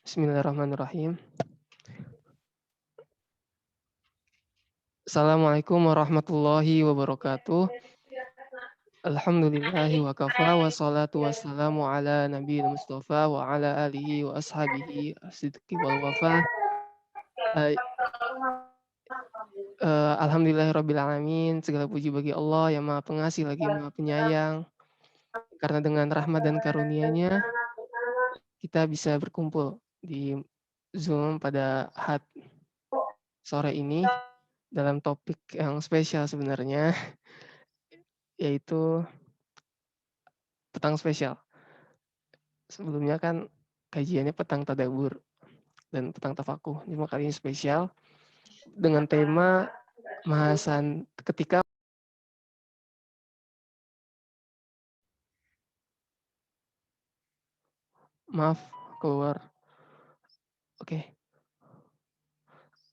Bismillahirrahmanirrahim. Assalamualaikum warahmatullahi wabarakatuh. Alhamdulillahi wa kafa wa salatu wassalamu ala nabiyil mustafa wa ala alihi wa ashabihi as-sidqi wal wafa. Eee Alhamdulillahirabbil alamin, segala puji bagi Allah yang Maha Pengasih lagi Maha Penyayang. Karena dengan rahmat dan karunia-Nya kita bisa berkumpul di Zoom pada sore ini dalam topik yang spesial sebenarnya, yaitu petang spesial. Sebelumnya kan kajiannya petang tadabbur dan petang tafakuh. Cuma kali ini spesial dengan tema bahasan ketika maaf keluar. Oke.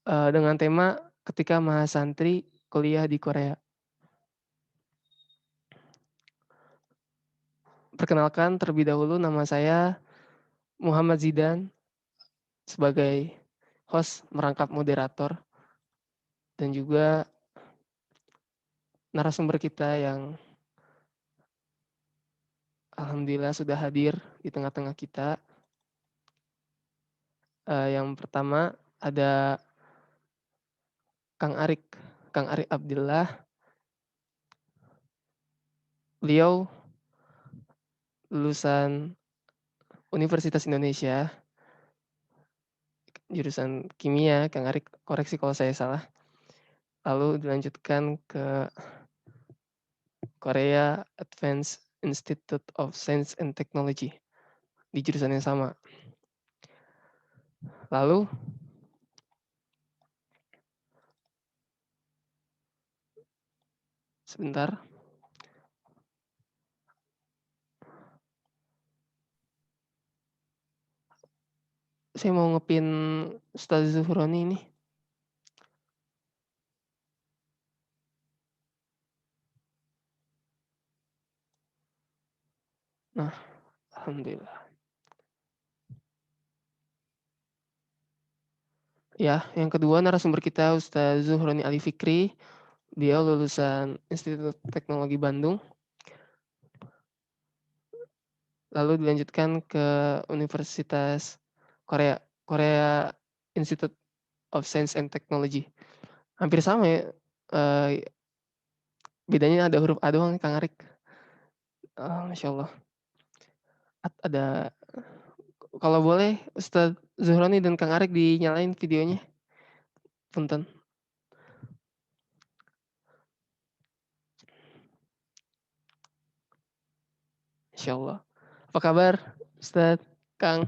Dengan tema ketika mahasantri kuliah di Korea. Perkenalkan terlebih dahulu nama saya Muhammad Zidan sebagai host merangkap moderator dan juga narasumber kita yang alhamdulillah sudah hadir di tengah-tengah kita. Yang pertama ada Kang Arik Abdillah. Beliau lulusan Universitas Indonesia, jurusan kimia, Kang Arik koreksi kalau saya salah. Lalu dilanjutkan ke Korea Advanced Institute of Science and Technology di jurusan yang sama. Lalu sebentar. Saya mau ngepin Ustaz Zuhroni ini. Nah, alhamdulillah. Ya, yang kedua narasumber kita Ustaz Zuhroni Ali Fikri. Dia lulusan Institut Teknologi Bandung. Lalu dilanjutkan ke Universitas Korea Institute of Science and Technology. Hampir sama ya, bedanya ada huruf A doang Kang Arik. Masya Allah. Ada kalau boleh Ustaz Zuhroni dan Kang Arik dinyalain videonya. Punten. Insya Allah. Apa kabar Ustaz, Kang?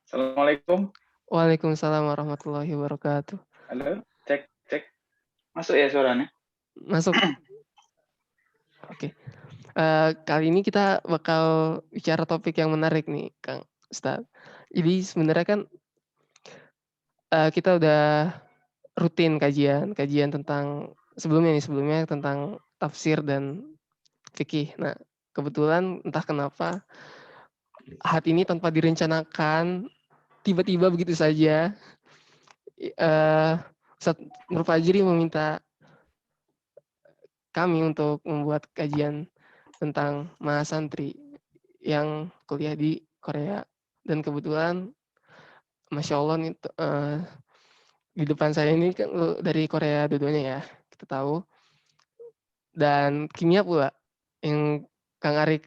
Assalamualaikum. Waalaikumsalam warahmatullahi wabarakatuh. Halo, cek cek. Masuk ya suaranya? Masuk. Oke. Kali ini kita bakal bicara topik yang menarik nih, Kang Ustaz. Jadi sebenarnya kan, kita udah rutin kajian tentang sebelumnya tentang tafsir dan fikih. Nah, kebetulan entah kenapa hari ini tanpa direncanakan, tiba-tiba begitu saja, Ustaz Nur Fajri meminta kami untuk membuat kajian tentang mahasantri yang kuliah di Korea. Dan kebetulan Masya Allah nih, di depan saya ini kan dari Korea dua-duanya ya, kita tahu. Dan kimia pula, yang Kang Arik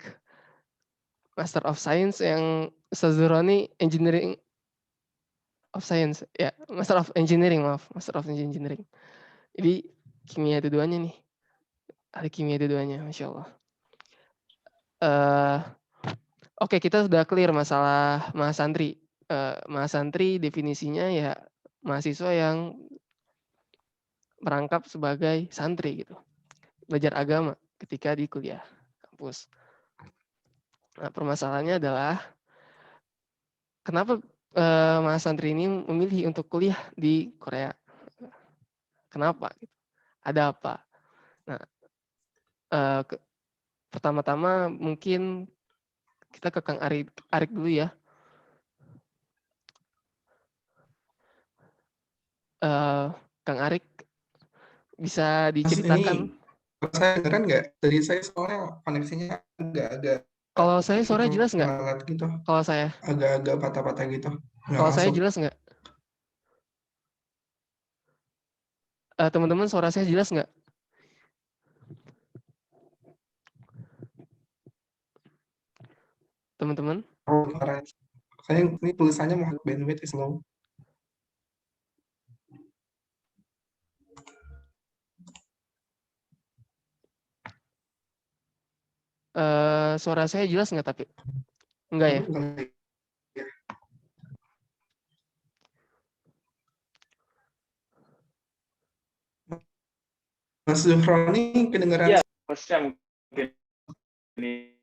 Master of Science, yang Ustaz Zuhroni Engineering of Science, ya Master of Engineering, maaf, Master of Engineering. Jadi kimia dua-duanya nih, ahli kimia dua-duanya, Masya Allah. Oke, kita sudah clear masalah mahasantri. Mahasantri definisinya ya mahasiswa yang merangkap sebagai santri gitu, belajar agama ketika di kuliah kampus. Nah, permasalahannya adalah kenapa mahasantri ini memilih untuk kuliah di Korea? Kenapa? Gitu. ada apa. Nah, pertama-tama mungkin kita ke Kang Arik dulu ya. Kang Arik bisa Mas, diceritakan. ini saya dengeran nggak? Tadi saya soalnya koneksinya agak-agak Kalau saya suara jelas nggak? lalat gitu, Kalau saya agak-agak patah-patah gitu. Nggak kalau saya masuk. jelas nggak? Teman-teman suara saya jelas nggak? Teman-teman? Oh, saya ini tulisannya mau bandwidth is low. Suara saya jelas nggak tapi? Enggak ya? Mas Zuhroni kedengeran? Iya, hostnya mungkin ini.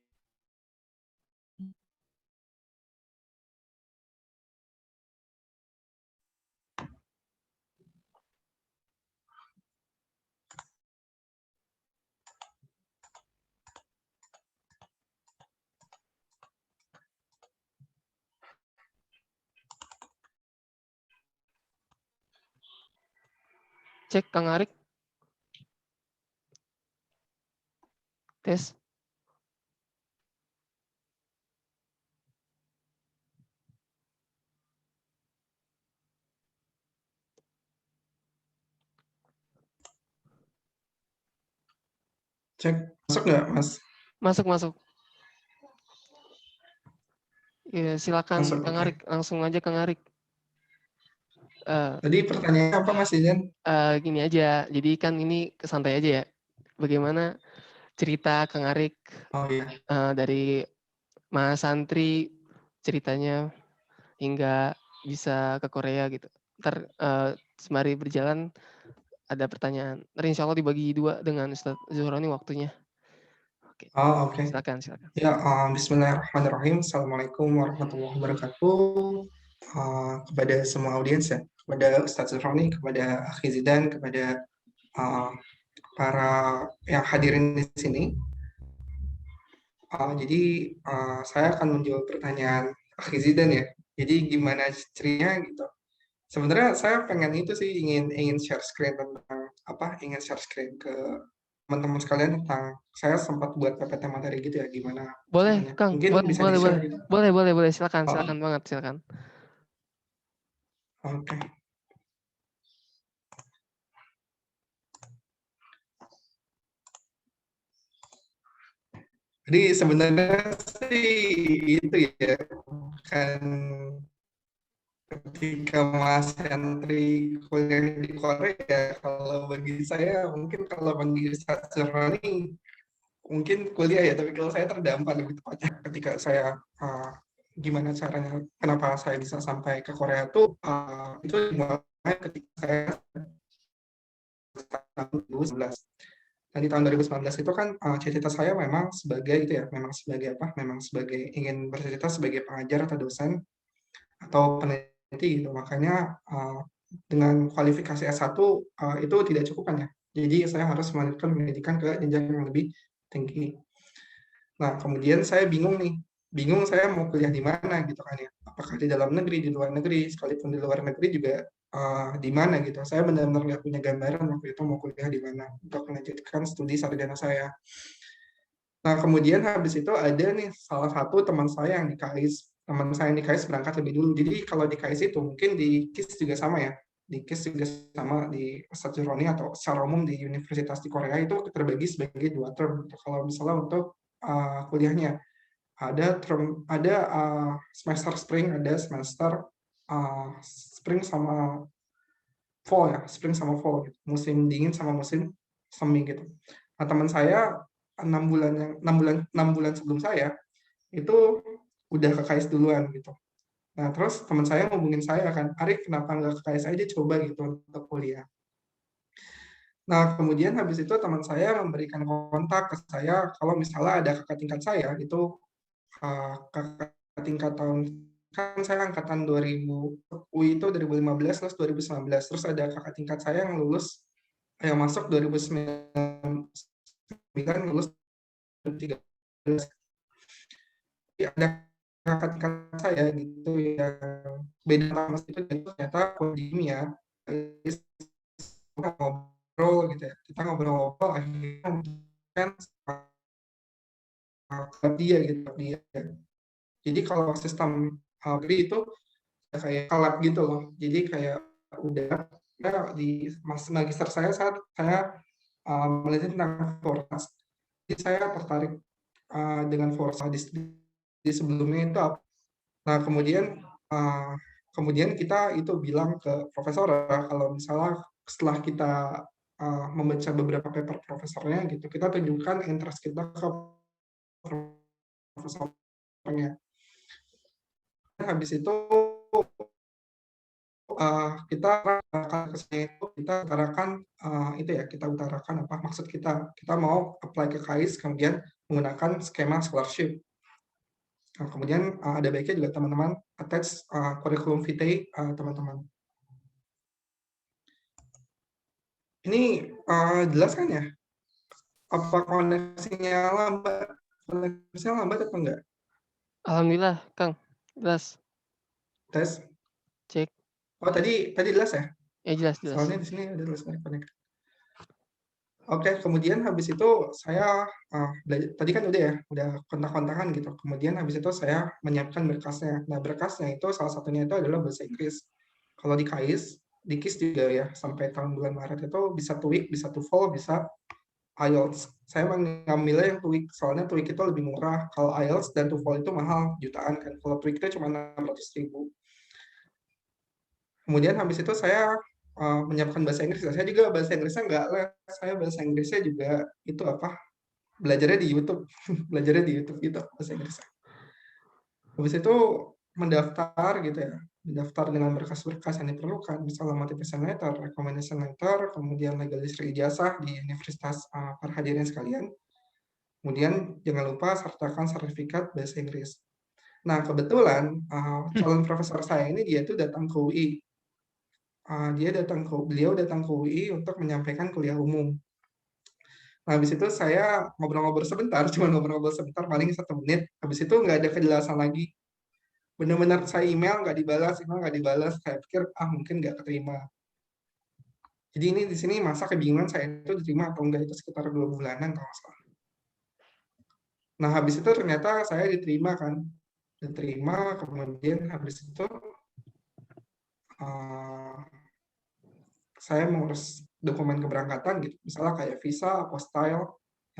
Cek Kang Arik. Tes. Cek, masuk nggak, Mas? Masuk. Ya, silakan Masuk, Kang oke. Arik, langsung aja Kang Arik. Tadi pertanyaannya apa, Mas Ijan? Gini aja, jadi kan ini santai aja ya. Bagaimana cerita Kang Arik Oh iya. dari Mas Santri ceritanya hingga bisa ke Korea gitu. Ntar sembari berjalan ada pertanyaan. Ntar insya Allah dibagi 2 dengan Ustaz Zuhroni waktunya. Oke, Oh, oke. silakan. Ya, bismillahirrahmanirrahim. Assalamualaikum warahmatullahi wabarakatuh. Kepada semua audiens ya, kepada Ustadz Zuhroni, kepada Akhi Zidan, kepada para yang hadirin di sini. Jadi saya akan menjawab pertanyaan Akhi Zidan ya. Jadi gimana ceritanya gitu. Sebenarnya saya pengen itu sih ingin share screen tentang apa? Ingin share screen ke teman-teman sekalian tentang saya sempat buat PPT materi gitu ya, gimana Boleh, caranya. Kang. Mungkin bisa di-share gitu. Boleh. Silakan Oh, banget, silakan. oke. Jadi sebenarnya sih itu ya, kan ketika Mas Henry kuliah di Korea, kalau bagi saya mungkin kalau bagi Ustadz Zuhroni mungkin kuliah ya, tapi kalau saya terdampar lebih tepatnya ketika saya gimana caranya, kenapa saya bisa sampai ke Korea tuh itu dimulai ketika saya tahun 2011. Dan di tahun 2019 itu kan cita-cita saya memang sebagai itu ya, memang sebagai apa? Memang sebagai ingin bercita-cita sebagai pengajar atau dosen atau peneliti gitu. Makanya dengan kualifikasi S1 itu tidak cukup kan ya. Jadi saya harus melanjutkan pendidikan ke jenjang yang lebih tinggi. Nah, kemudian saya bingung saya mau kuliah di mana gitu kan ya. Apakah di dalam negeri, di luar negeri, sekalipun di luar negeri juga di mana gitu. Saya benar-benar nggak punya gambaran waktu itu mau kuliah di mana untuk melanjutkan studi sarjana saya. Nah, kemudian habis itu ada nih salah satu teman saya yang di KAIS. Teman saya yang di KAIS berangkat lebih dulu. Jadi kalau di KAIS itu mungkin di KIS juga sama ya. Di KIS juga sama di Ustadz Zuhroni atau secara umum di universitas di Korea itu terbagi sebagai 2 term. Kalau misalnya untuk kuliahnya ada semester spring, ada semester spring sama fall ya, spring sama fall gitu. Musim dingin sama musim semi gitu. Nah, teman saya 6 bulan sebelum saya itu udah ke KAIS duluan gitu. Nah, terus teman saya ngomongin saya kan, Arik kenapa nggak ke KAIS aja coba gitu untuk kuliah. Nah, kemudian habis itu teman saya memberikan kontak ke saya kalau misalnya ada kakak tingkat saya itu kakak tingkat tahun kan saya angkatan 2000 UI itu 2015 terus 2019 terus ada kakak tingkat saya yang lulus yang masuk 2009, lulus 2013. Jadi ada kakak-kakak saya gitu yang beda sama itu, dan ternyata kondisi ya, ngobrol gitu ya, kita ngobrol-ngobrol akhirnya kan dia gitu dia. Jadi kalau sistem negeri itu kayak collab gitu loh. Jadi kayak udah ya di magister saat saya meneliti tentang forecast. Jadi saya tertarik dengan forecast di sebelumnya itu apa. Nah kemudian kita itu bilang ke profesor kalau misalnya setelah kita membaca beberapa paper profesornya gitu, kita tunjukkan interest kita ke profesornya. Habis itu kita utarakan apa maksud kita mau apply ke KAIS kemudian menggunakan skema scholarship. Nah, kemudian ada baiknya juga teman-teman attach curriculum vitae teman-teman. Ini jelas kan ya? Apa koneksinya lambat? Koneksinya lambat atau enggak? Alhamdulillah, Kang. Jelas. Tes. Cek. Oh, tadi jelas ya? Ya, jelas. Soalnya di sini ada tulisan connect. Oke, kemudian habis itu saya tadi kan udah kontak-kontakan gitu. Kemudian habis itu saya menyiapkan berkasnya. Nah, berkasnya itu salah satunya itu adalah bahasa Inggris. Kalau di KIS juga ya sampai tahun bulan Maret itu bisa TOEIC, bisa TOEFL, bisa IELTS. Saya mengambilnya yang TOEIC, soalnya TOEIC itu lebih murah. Kalau IELTS dan TOEFL itu mahal, jutaan kan. Kalau TOEIC itu cuma 600.000. Kemudian habis itu saya menyiapkan bahasa Inggris. Saya juga bahasa Inggrisnya nggak les. Saya bahasa Inggrisnya juga itu apa? Belajarnya di YouTube. Belajarnya di YouTube gitu bahasa Inggrisnya. Habis itu mendaftar gitu ya. Mendaftar dengan berkas-berkas yang diperlukan. Misalnya motivation letter, recommendation letter, kemudian legalisir ijazah di universitas para hadirin sekalian. Kemudian jangan lupa sertakan sertifikat bahasa Inggris. Nah, kebetulan calon profesor saya ini dia itu datang ke UI. Beliau datang ke UI untuk menyampaikan kuliah umum. Nah, habis itu saya ngobrol-ngobrol sebentar, cuma ngobrol-ngobrol sebentar, paling 1 menit. Habis itu nggak ada kejelasan lagi. Benar-benar saya email nggak dibalas. Saya pikir, mungkin nggak keterima. Jadi ini di sini masa kebingungan saya itu diterima atau enggak, itu sekitar 2 bulanan kalau nggak salah. Nah, habis itu ternyata saya diterima kan. Diterima, kemudian habis itu saya mengurus dokumen keberangkatan gitu. Misalnya kayak visa, apostille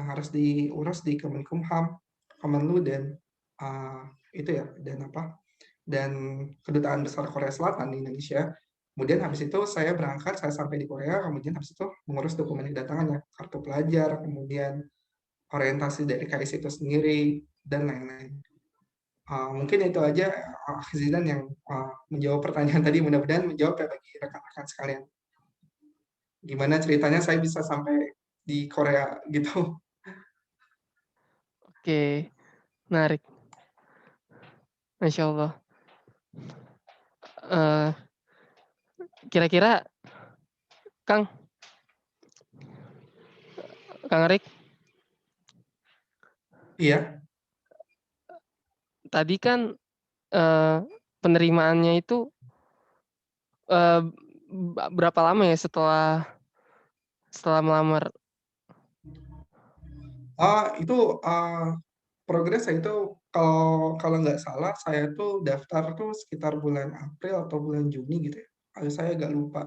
yang harus diurus di Kemenkumham, Kemenlu dan dan Kedutaan Besar Korea Selatan di Indonesia. Kemudian habis itu saya berangkat, saya sampai di Korea, kemudian habis itu mengurus dokumen kedatangannya, kartu pelajar, kemudian orientasi dari KIS itu sendiri, dan lain-lain. Mungkin itu aja Zidan yang menjawab pertanyaan tadi, mudah-mudahan menjawab ya bagi rekan-rekan sekalian. Gimana ceritanya saya bisa sampai di Korea gitu. Oke, menarik. Masya Allah. Kira-kira Kang Arik, Iya. tadi kan penerimaannya itu berapa lama ya setelah melamar? Itu progresnya itu kalau nggak salah saya tuh daftar tuh sekitar bulan April atau bulan Juni gitu ya. Saya agak lupa.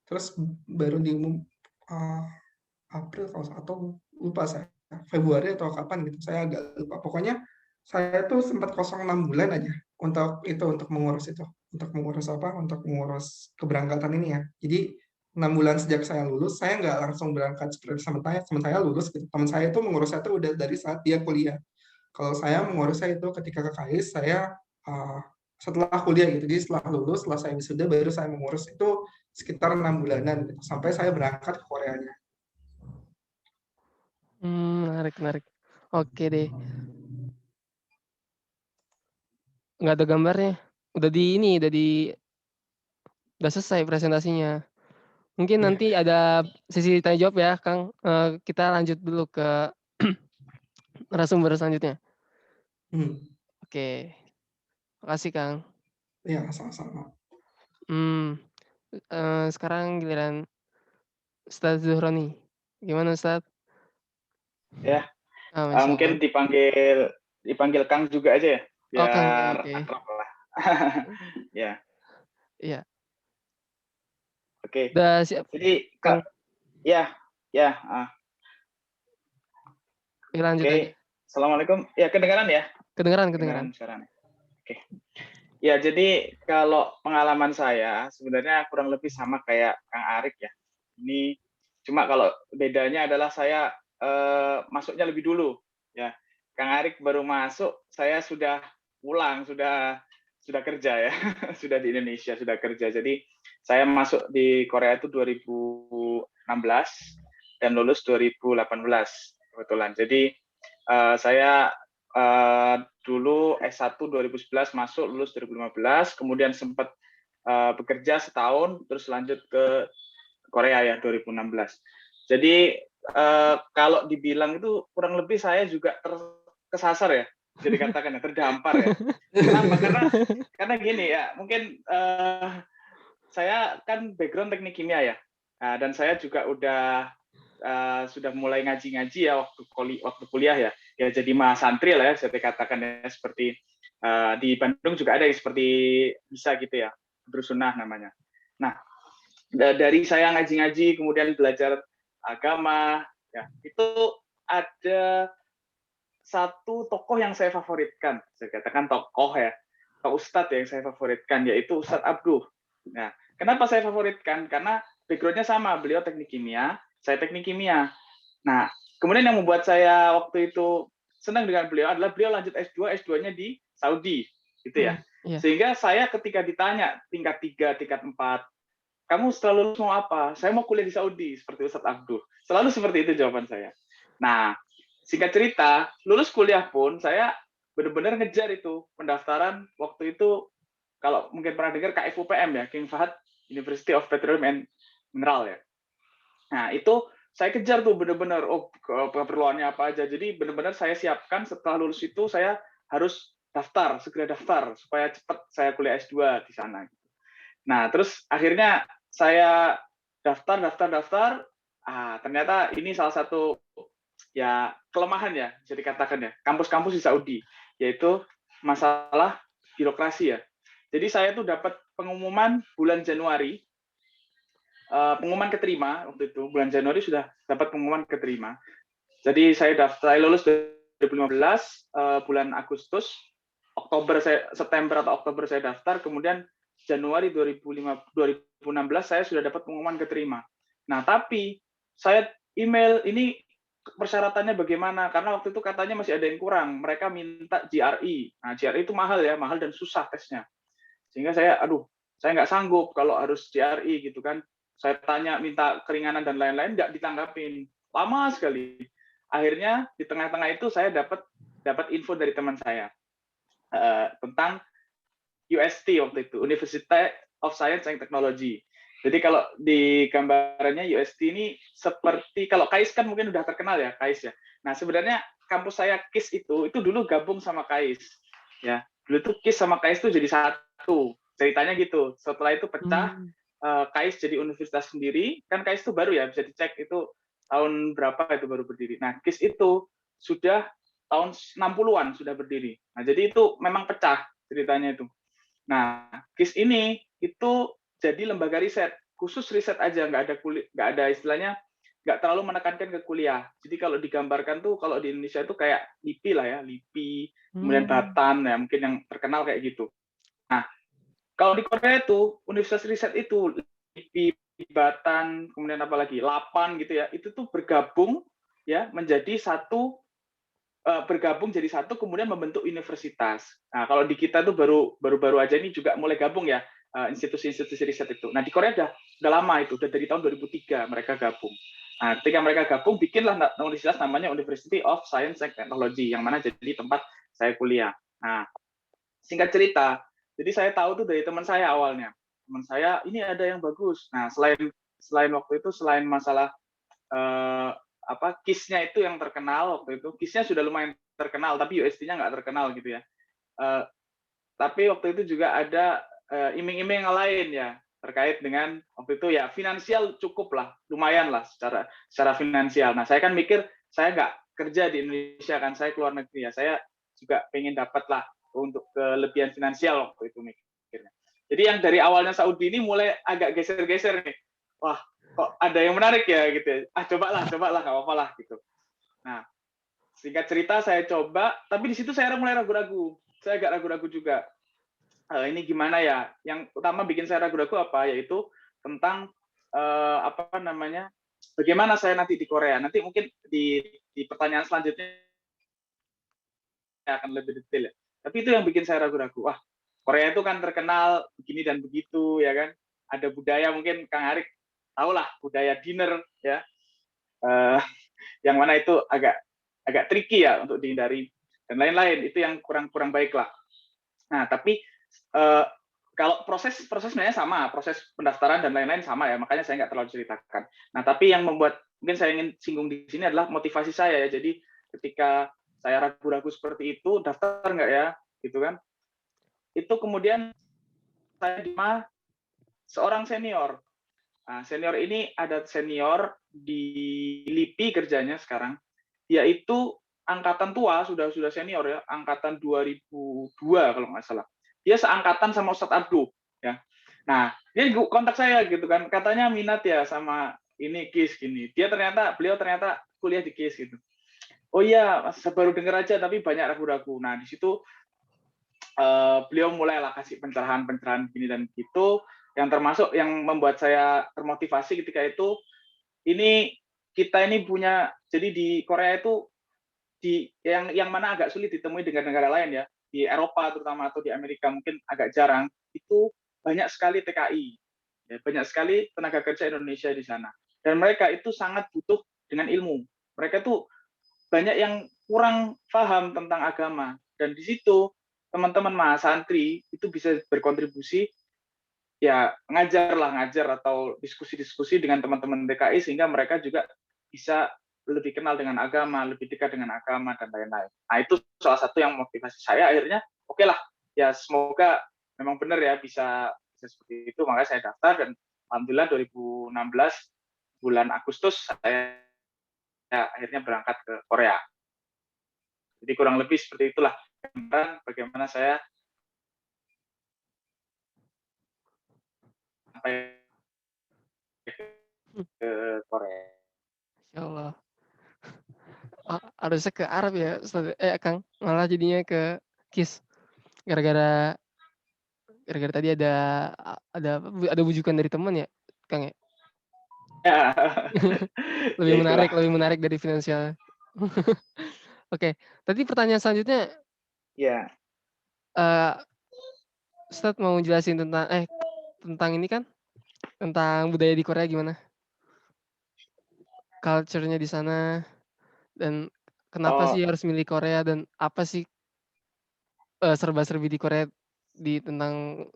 Terus baru diumum April atau lupa saya. Februari atau kapan gitu. Saya agak lupa. Pokoknya saya tuh sempat kosong 6 bulan aja untuk mengurus itu. Untuk mengurus apa? Untuk mengurus keberangkatan ini ya. Jadi 6 bulan sejak saya lulus, saya nggak langsung berangkat seperti teman saya lulus gitu. Teman saya itu mengurusnya itu udah dari saat dia kuliah. Kalau saya mengurusnya itu ketika ke KAIS, saya setelah kuliah gitu. Jadi setelah lulus, setelah saya wisuda, baru saya mengurus itu sekitar 6 bulanan gitu. Sampai saya berangkat ke Koreanya. Menarik. Oke deh. Nggak ada gambarnya. Udah selesai presentasinya. Mungkin Iya. nanti ada sesi tanya jawab ya, Kang. Kita lanjut dulu ke narasumber selanjutnya. Hmm. Oke, makasih Kang. Iya, sama-sama. Sekarang giliran Ustadz Zuhroni. Gimana Ustadz? Ya, Masya Allah. mungkin dipanggil Kang juga aja ya, Oh Kang, ya biar oke. akrab lah. Ya, Iya, oke. udah siap Jadi, Kang. ya, Oke, lanjut aja. oke. Assalamualaikum. Ya, kedengaran ya? Kedengeran. Kedengaran sekarang. Oke. Ya, jadi kalau pengalaman saya sebenarnya kurang lebih sama kayak Kang Arik ya. Ini cuma kalau bedanya adalah saya masuknya lebih dulu ya. Kang Arik baru masuk, saya sudah pulang, sudah kerja ya. Sudah di Indonesia, sudah kerja. Jadi saya masuk di Korea itu 2016 dan lulus 2018 kebetulan. Jadi saya dulu S1 2011 masuk, lulus 2015, kemudian sempat bekerja setahun, terus lanjut ke Korea ya 2016. Jadi kalau dibilang itu kurang lebih saya juga kesasar ya, jadi katakan ya, terdampar ya. Kenapa? Karena gini ya, mungkin saya kan background teknik kimia ya, dan saya juga sudah mulai ngaji-ngaji ya waktu kuliah ya. Ya jadi mahasantri lah ya, saya katakan ya, seperti di Bandung juga ada yang seperti bisa gitu ya, Drusunah namanya. Nah, dari saya ngaji-ngaji kemudian belajar agama ya, itu ada satu tokoh yang saya favoritkan, saya katakan tokoh ya, atau ustadz yang saya favoritkan, yaitu Ustadz Abduh. Nah, kenapa saya favoritkan? Karena background-nya sama, beliau teknik kimia, saya teknik kimia. Nah, kemudian yang membuat saya waktu itu senang dengan beliau adalah beliau lanjut S2, S2-nya di Saudi, gitu ya. Iya. Sehingga saya ketika ditanya tingkat 3, tingkat 4, kamu setelah lulus mau apa? Saya mau kuliah di Saudi, seperti Ustadz Abduh. Selalu seperti itu jawaban saya. Nah, singkat cerita, lulus kuliah pun saya benar-benar ngejar itu pendaftaran waktu itu, kalau mungkin pernah dengar KFUPM ya, King Fahd University of Petroleum and Mineral ya. Nah, itu saya kejar tuh benar-benar, keperluannya apa aja. Jadi benar-benar saya siapkan setelah lulus itu saya harus segera daftar supaya cepat saya kuliah S2 di sana. Nah, terus akhirnya saya daftar. Ternyata ini salah satu ya kelemahan ya, bisa dikatakan ya, kampus-kampus di Saudi, yaitu masalah birokrasi ya. Jadi saya tuh dapat pengumuman bulan Januari, pengumuman keterima waktu itu, bulan Januari sudah dapat pengumuman keterima. Jadi saya lulus 2015, bulan Agustus, September atau Oktober saya daftar, kemudian Januari 2016 saya sudah dapat pengumuman keterima. Nah, tapi saya email ini persyaratannya bagaimana? Karena waktu itu katanya masih ada yang kurang. Mereka minta GRE. Nah, GRE itu mahal ya, mahal dan susah tesnya. Sehingga saya nggak sanggup kalau harus GRE gitu kan. Saya tanya minta keringanan dan lain-lain, nggak ditanggapin. Lama sekali. Akhirnya di tengah-tengah itu saya dapat info dari teman saya tentang UST waktu itu, University of Science and Technology. Jadi kalau di gambarannya UST ini seperti, kalau KAIS kan mungkin udah terkenal ya, KAIS ya. Nah, sebenarnya kampus saya KIS itu dulu gabung sama KAIS. Ya, dulu tuh KIS sama KAIS itu jadi satu. Ceritanya gitu. Setelah itu pecah, KAIS jadi universitas sendiri. Kan KAIS itu baru ya, bisa dicek itu tahun berapa itu baru berdiri. Nah, KIS itu sudah tahun 60-an sudah berdiri. Nah, jadi itu memang pecah ceritanya itu. Nah, KIS ini itu jadi lembaga riset, khusus riset aja, nggak ada istilahnya, nggak terlalu menekankan ke kuliah. Jadi kalau digambarkan tuh, kalau di Indonesia itu kayak LIPI lah ya, LIPI, kemudian Batan ya, mungkin yang terkenal kayak gitu. Nah, kalau di Korea itu universitas riset itu LIPI, Batan, kemudian apa lagi, LAPAN gitu ya, itu tuh bergabung ya menjadi satu, bergabung jadi satu, kemudian membentuk universitas. Nah, kalau di kita tuh baru aja ini juga mulai gabung ya, institusi-institusi riset itu. Nah, di Korea udah lama itu, udah dari tahun 2003 mereka gabung. Nah, ketika mereka gabung, bikinlah universitas namanya University of Science and Technology, yang mana jadi tempat saya kuliah. Nah, singkat cerita, jadi saya tahu tuh dari teman saya awalnya. Teman saya, ini ada yang bagus. Nah, selain waktu itu, selain masalah KIS-nya itu yang terkenal waktu itu, KIS-nya sudah lumayan terkenal, tapi USD-nya nggak terkenal gitu ya. Tapi waktu itu juga ada iming-iming yang lain ya, terkait dengan waktu itu ya finansial cukup lah, lumayan lah secara finansial. Nah, saya kan mikir saya nggak kerja di Indonesia kan, saya keluar negeri ya, saya juga pengen dapat lah untuk kelebihan finansial waktu itu mikirnya. Jadi yang dari awalnya Saudi ini mulai agak geser-geser nih. Wah, kok ada yang menarik ya gitu ya. Cobalah, nggak apa-apa lah gitu. Nah, singkat cerita saya coba, tapi di situ saya mulai ragu-ragu. Saya agak ragu-ragu juga. Ini gimana ya? Yang utama bikin saya ragu-ragu apa? Yaitu tentang bagaimana saya nanti di Korea. Nanti mungkin di pertanyaan selanjutnya akan lebih detail ya. Tapi itu yang bikin saya ragu-ragu. Wah, Korea itu kan terkenal begini dan begitu ya kan. Ada budaya mungkin Kang Arik tahulah budaya dinner ya. Yang mana itu agak tricky ya untuk dihindari dan lain-lain. Itu yang kurang baik lah. Nah, tapi kalau proses sebenarnya sama, proses pendaftaran dan lain-lain sama ya, makanya saya nggak terlalu ceritakan. Nah, tapi yang membuat mungkin saya ingin singgung di sini adalah motivasi saya ya. Jadi ketika saya ragu-ragu seperti itu, daftar nggak ya, gitu kan? Itu kemudian saya diterima seorang senior. Nah, senior ini ada senior di LIPI kerjanya sekarang. Dia itu angkatan tua, sudah senior ya, angkatan 2002 kalau nggak salah. Dia seangkatan sama Ustadz Abduh ya. Nah, dia kontak saya gitu kan, katanya minat ya sama ini KIS gini. Beliau ternyata kuliah di KIS gitu. Oh iya, saya baru dengar aja tapi banyak ragu-ragu. Nah, di situ beliau mulailah kasih pencerahan gini dan gitu, yang termasuk yang membuat saya termotivasi ketika itu, kita ini punya, jadi di Korea itu yang mana agak sulit ditemui dengan negara lain ya, di Eropa terutama atau di Amerika mungkin agak jarang, itu banyak sekali TKI, ya, banyak sekali tenaga kerja Indonesia di sana, dan mereka itu sangat butuh dengan ilmu. Mereka tuh banyak yang kurang paham tentang agama, dan di situ teman-teman mahasantri itu bisa berkontribusi ya, ngajar atau diskusi-diskusi dengan teman-teman TKI sehingga mereka juga bisa lebih kenal dengan agama, lebih dekat dengan agama dan lain-lain. Nah, itu salah satu yang motivasi saya akhirnya, oke lah, ya semoga memang benar ya bisa seperti itu, makanya saya daftar dan alhamdulillah 2016 bulan Agustus saya akhirnya berangkat ke Korea. Jadi kurang lebih seperti itulah bagaimana saya sampai ke Korea. Insya Allah. Harusnya ke Arab ya, Ustaz. Kang, malah jadinya ke KIS. Gara-gara tadi ada bujukan dari teman ya, Kang ya? Ya. Ya itulah. lebih menarik dari finansial. Oke, tadi pertanyaan selanjutnya, Ya. Ustaz mau jelasin tentang ini kan, tentang budaya di Korea gimana? Culture-nya di sana, dan kenapa sih harus milih Korea, dan apa sih serba-serbi di Korea tentang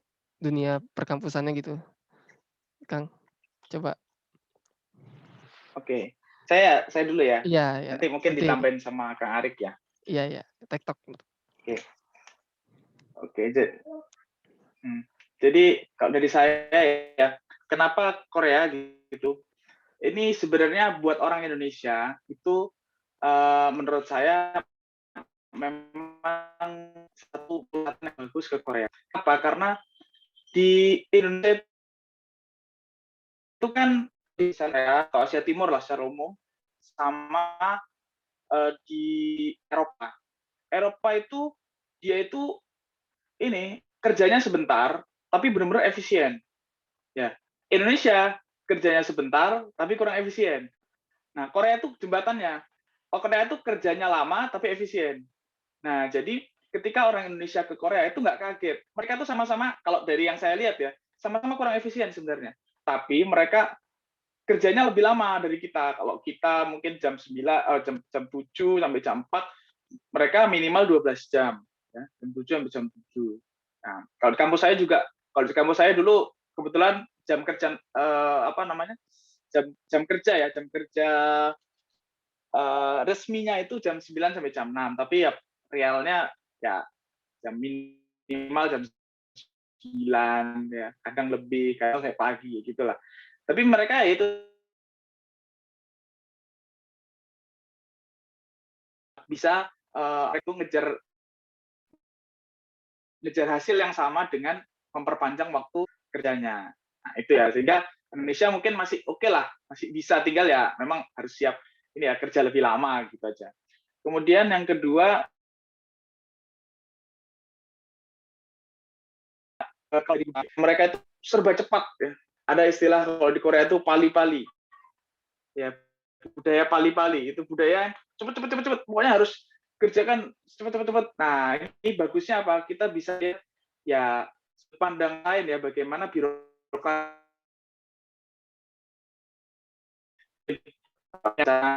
dunia perkampusannya gitu, Kang? Coba. Oke, saya dulu ya. Iya. Nanti mungkin ditambahin sama Kang Arik ya. Iya. TikTok. Oke. Jadi kalau dari saya ya, kenapa Korea gitu? Ini sebenarnya buat orang Indonesia itu menurut saya memang satu pilihan yang bagus ke Korea. Apa? Karena di Indonesia itu kan di sana atau Asia Timur lah secara umum, sama di Eropa. Eropa itu dia itu ini kerjanya sebentar tapi benar-benar efisien. Ya. Indonesia kerjanya sebentar tapi kurang efisien. Nah, Korea itu jembatannya. Korea itu kerjanya lama tapi efisien. Nah, jadi ketika orang Indonesia ke Korea itu nggak kaget. Mereka tuh sama-sama, kalau dari yang saya lihat ya, sama-sama kurang efisien sebenarnya. Tapi mereka kerjanya lebih lama dari kita. Kalau kita mungkin jam 7 sampai jam 4, mereka minimal 12 jam. Ya, jam 7 sampai jam 7. Nah, kalau di kampus saya dulu kebetulan jam kerja apa namanya, jam kerja ya, jam kerja resminya itu jam 9 sampai jam 6, tapi ya realnya ya jam minimal jam 9 ya, kadang lebih, kadang sampai pagi gitulah. Tapi mereka ya itu bisa itu ngejar hasil yang sama dengan memperpanjang waktu kerjanya. Nah, itu ya, sehingga Indonesia mungkin masih oke lah, masih bisa, tinggal ya memang harus siap ini ya, kerja lebih lama gitu aja. Kemudian yang kedua, kalau mereka itu serba cepat ya. Ada istilah kalau di Korea itu pali-pali. Ya, budaya pali-pali, itu budaya cepet, pokoknya harus kerjakan cepet. Nah, ini bagusnya apa? Kita bisa ya pandang lain ya, bagaimana birokrasi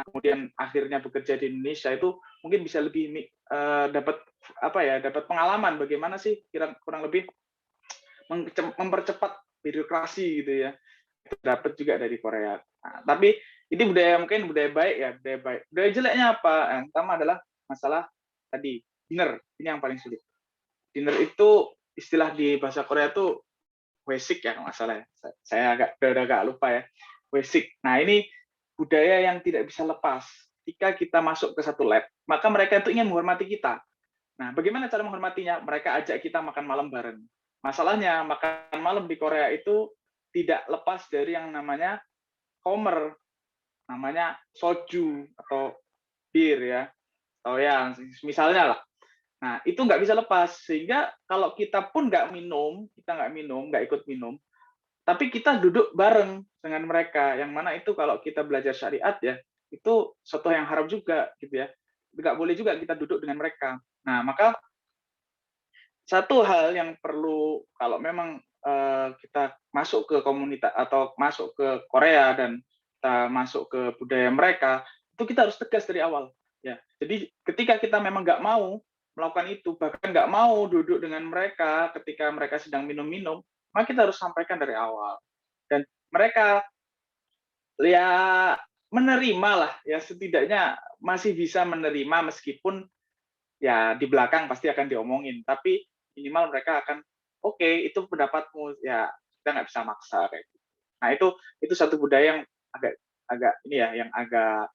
kemudian akhirnya bekerja di Indonesia itu mungkin bisa lebih dapat apa ya, dapat pengalaman bagaimana sih kurang lebih mempercepat birokrasi gitu ya. Itu dapat juga dari Korea. Nah, tapi ini mungkin budaya baik ya, budaya baik. Budaya jeleknya apa? Yang pertama adalah masalah tadi dinner. Ini yang paling sulit. Dinner itu istilah di bahasa Korea itu wesik ya, nggak salah ya. Saya udah agak lupa ya. Wesik. Nah, ini budaya yang tidak bisa lepas. Ketika kita masuk ke satu lab, maka mereka itu ingin menghormati kita. Nah, bagaimana cara menghormatinya? Mereka ajak kita makan malam bareng. Masalahnya, makan malam di Korea itu tidak lepas dari yang namanya komer, namanya soju atau bir ya, atau ya misalnya lah. Nah, itu nggak bisa lepas, sehingga kalau kita pun nggak ikut minum, tapi kita duduk bareng dengan mereka, yang mana itu kalau kita belajar syariat ya, itu suatu yang haram juga gitu ya. Nggak boleh juga kita duduk dengan mereka. Nah, maka satu hal yang perlu kalau memang kita masuk ke komunitas atau masuk ke Korea dan kita masuk ke budaya mereka, itu kita harus tegas dari awal. Ya, jadi ketika kita memang nggak mau melakukan itu, bahkan nggak mau duduk dengan mereka ketika mereka sedang minum-minum, maka kita harus sampaikan dari awal. Dan mereka ya menerima lah, ya setidaknya masih bisa menerima meskipun ya di belakang pasti akan diomongin, tapi minimal mereka akan oke, itu pendapatmu, ya kita nggak bisa maksa kayak gitu. Nah, itu satu budaya yang agak agak ini ya, yang agak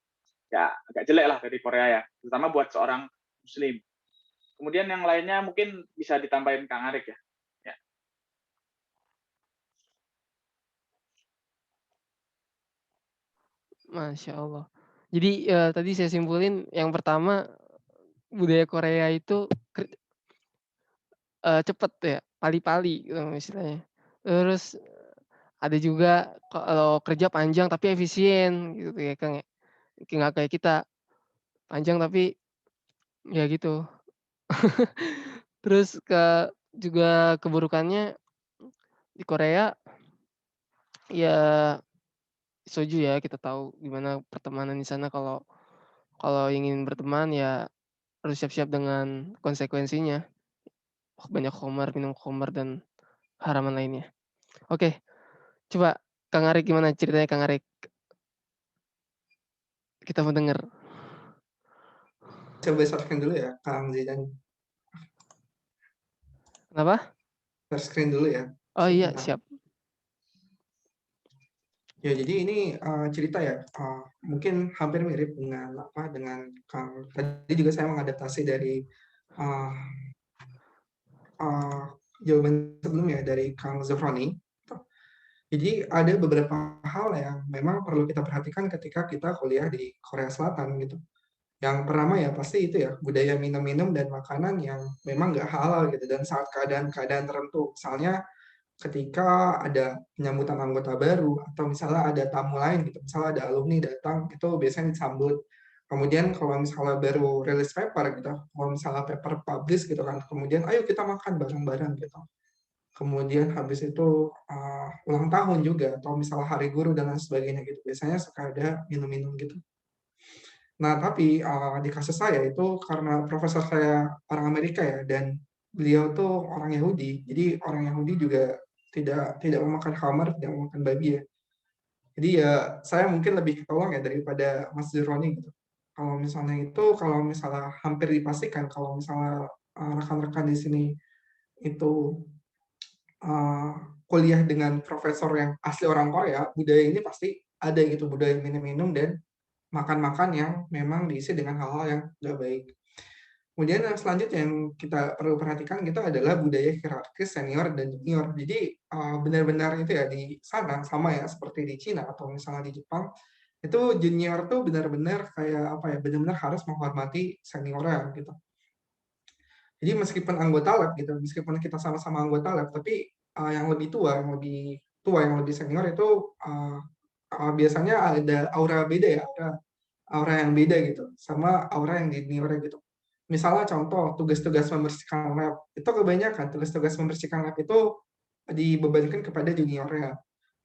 jelek lah dari Korea ya, terutama buat seorang Muslim. Kemudian yang lainnya mungkin bisa ditambahin Kang Arik ya. Ya. Masya Allah. Jadi tadi saya simpulin yang pertama budaya Korea itu cepet ya, pali-pali gitu istilahnya. Terus ada juga kalau kerja panjang tapi efisien gitu ya Kang ya. Nggak kayak kita, panjang tapi ya gitu. Terus juga keburukannya di Korea ya setuju ya, kita tahu gimana pertemanan di sana, kalau kalau ingin berteman ya harus siap-siap dengan konsekuensinya. Banyak khamar, minum khamar dan haraman lainnya. Oke, coba Kang Arik gimana ceritanya Kang Arik? Kita mau denger. Coba share screen dulu ya, Kang Zidan. Kenapa? Share screen dulu ya, Oh iya, sebentar. siap. Ya, jadi ini cerita ya, mungkin hampir mirip dengan Kang. Tadi juga saya mengadaptasi dari jawaban sebelumnya dari Kang Zafroni. Jadi ada beberapa hal yang memang perlu kita perhatikan ketika kita kuliah di Korea Selatan gitu. Yang pertama ya pasti itu ya, budaya minum-minum dan makanan yang memang nggak halal gitu, dan saat keadaan-keadaan tertentu. Misalnya ketika ada penyambutan anggota baru, atau misalnya ada tamu lain gitu, misalnya ada alumni datang, itu biasanya disambut. Kemudian kalau misalnya baru rilis paper gitu, kalau misalnya paper publish gitu kan, kemudian ayo kita makan bareng-bareng gitu. Kemudian habis itu ulang tahun juga, atau misalnya hari guru dan lain sebagainya gitu. Biasanya suka ada minum-minum gitu. Nah, tapi di kasus saya itu karena profesor saya orang Amerika ya, dan beliau tuh orang Yahudi. Jadi orang Yahudi juga tidak memakan kamar, tidak memakan babi ya. Jadi ya saya mungkin lebih ketolong ya daripada Mas Zuroni gitu. Kalau misalnya hampir dipastikan kalau misalnya rekan-rekan di sini itu kuliah dengan profesor yang asli orang Korea, budaya ini pasti ada gitu, budaya minum-minum dan makan-makan yang memang diisi dengan hal-hal yang nggak baik. Kemudian yang selanjutnya yang kita perlu perhatikan gitu adalah budaya hierarkis senior dan junior. Jadi benar-benar itu ya di sana sama ya seperti di Cina atau misalnya di Jepang, itu junior tuh benar-benar kayak apa ya, benar-benar harus menghormati seniornya gitu. Jadi meskipun anggota lab gitu, meskipun kita sama-sama anggota lab, tapi yang lebih tua, yang lebih senior itu biasanya ada aura beda ya, aura yang beda gitu, sama aura yang junior gitu. Misalnya contoh tugas-tugas membersihkan lab, itu kebanyakan tugas-tugas membersihkan lab itu dibebankan kepada juniornya.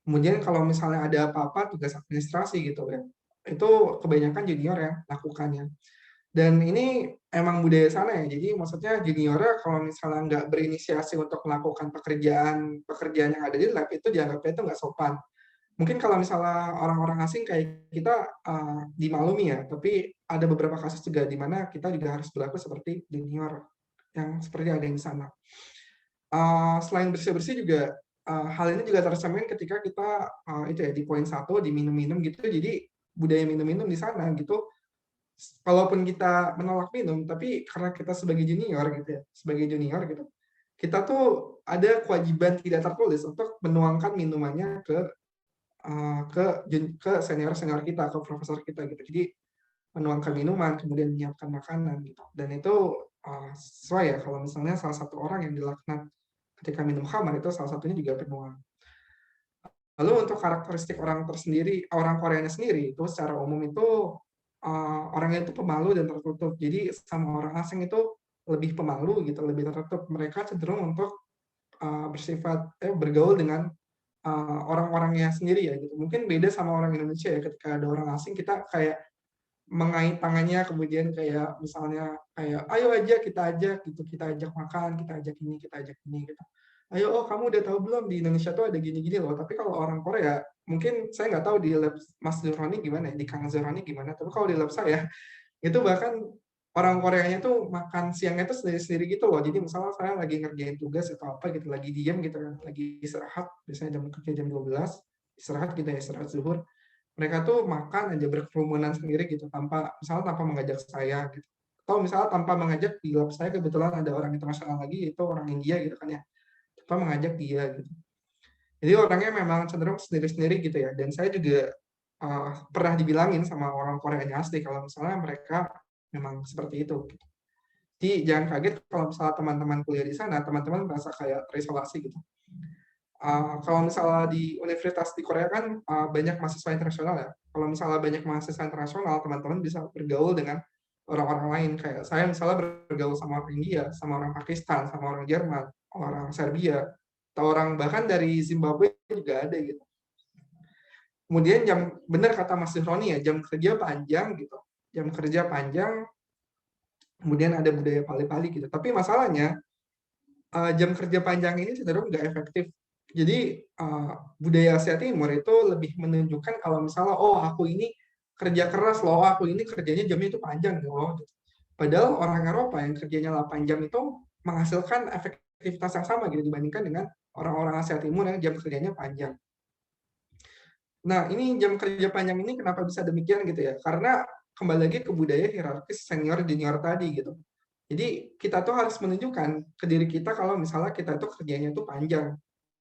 Kemudian kalau misalnya ada apa-apa tugas administrasi gitu ya, itu kebanyakan junior yang lakukannya. Dan ini emang budaya sana ya, jadi maksudnya juniornya kalau misalnya nggak berinisiasi untuk melakukan pekerjaan yang ada di lab, itu dianggapnya itu nggak sopan. Mungkin kalau misalnya orang-orang asing kayak kita dimaklumi ya, tapi ada beberapa kasus juga di mana kita juga harus berlaku seperti junior yang seperti ada di sana. Selain bersih-bersih juga hal ini juga tercermin ketika kita itu ya di poin 1 di minum-minum gitu. Jadi budaya minum-minum di sana gitu, kalaupun kita menolak minum, tapi karena kita sebagai junior gitu, kita tuh ada kewajiban tidak tertulis untuk menuangkan minumannya ke senior-senior kita, ke profesor kita gitu. Jadi menuangkan minuman, kemudian menyiapkan makanan gitu. Dan itu sesuai ya kalau misalnya salah satu orang yang dilaknat ketika minum khamar itu salah satunya juga penuang. Lalu untuk karakteristik orang Koreanya sendiri itu secara umum itu orangnya itu pemalu dan tertutup. Jadi sama orang asing itu lebih pemalu gitu, lebih tertutup. Mereka cenderung untuk bergaul dengan orang-orangnya sendiri ya gitu. Mungkin beda sama orang Indonesia ya, ketika ada orang asing kita kayak mengait tangannya, kemudian kayak misalnya kayak ayo aja kita ajak gitu, kita ajak makan, kita ajak ini gitu. Ayo, oh kamu udah tahu belum di Indonesia tuh ada gini-gini loh. Tapi kalau orang Korea, mungkin saya nggak tahu di lab Mas Zuroni gimana ya, di Kang Zuroni gimana. Tapi kalau di lab saya, itu bahkan orang Koreanya tuh makan siangnya tuh sendiri-sendiri gitu loh. Jadi misalnya saya lagi ngerjain tugas atau apa gitu, lagi diem gitu kan, lagi istirahat, biasanya jam kerja jam 12, istirahat gitu ya, istirahat zuhur. Mereka tuh makan aja berkerumunan sendiri gitu, tanpa mengajak saya gitu. Atau misalnya tanpa mengajak, di lab saya kebetulan ada orang internasional lagi, itu orang India gitu kan ya, tanpa mengajak dia gitu. Jadi orangnya memang cenderung sendiri-sendiri gitu ya. Dan saya juga pernah dibilangin sama orang Koreanya asli kalau misalnya mereka memang seperti itu. Gitu. Jadi jangan kaget kalau misalnya teman-teman kuliah di sana, teman-teman merasa kayak terisolasi gitu. Kalau misalnya di universitas di Korea kan banyak mahasiswa internasional ya. Kalau misalnya banyak mahasiswa internasional, teman-teman bisa bergaul dengan orang-orang lain. Kayak saya misalnya bergaul sama orang India, sama orang Pakistan, sama orang Jerman, orang Serbia, atau orang bahkan dari Zimbabwe juga ada gitu. Kemudian benar kata Mas Roni ya, jam kerja panjang gitu. Jam kerja panjang, kemudian ada budaya pali-pali gitu. Tapi masalahnya jam kerja panjang ini cenderung nggak efektif. Jadi budaya Asia Timur itu lebih menunjukkan kalau misalnya aku ini kerja keras loh, aku ini kerjanya jamnya itu panjang loh. Padahal orang Eropa yang kerjanya 8 jam itu menghasilkan efektivitas yang sama gitu dibandingkan dengan orang-orang Asia Timur yang jam kerjanya panjang. Nah, ini jam kerja panjang ini kenapa bisa demikian gitu ya? Karena kembali lagi ke budaya hierarkis senior junior tadi gitu. Jadi kita tuh harus menunjukkan ke diri kita kalau misalnya kita itu kerjanya tuh panjang.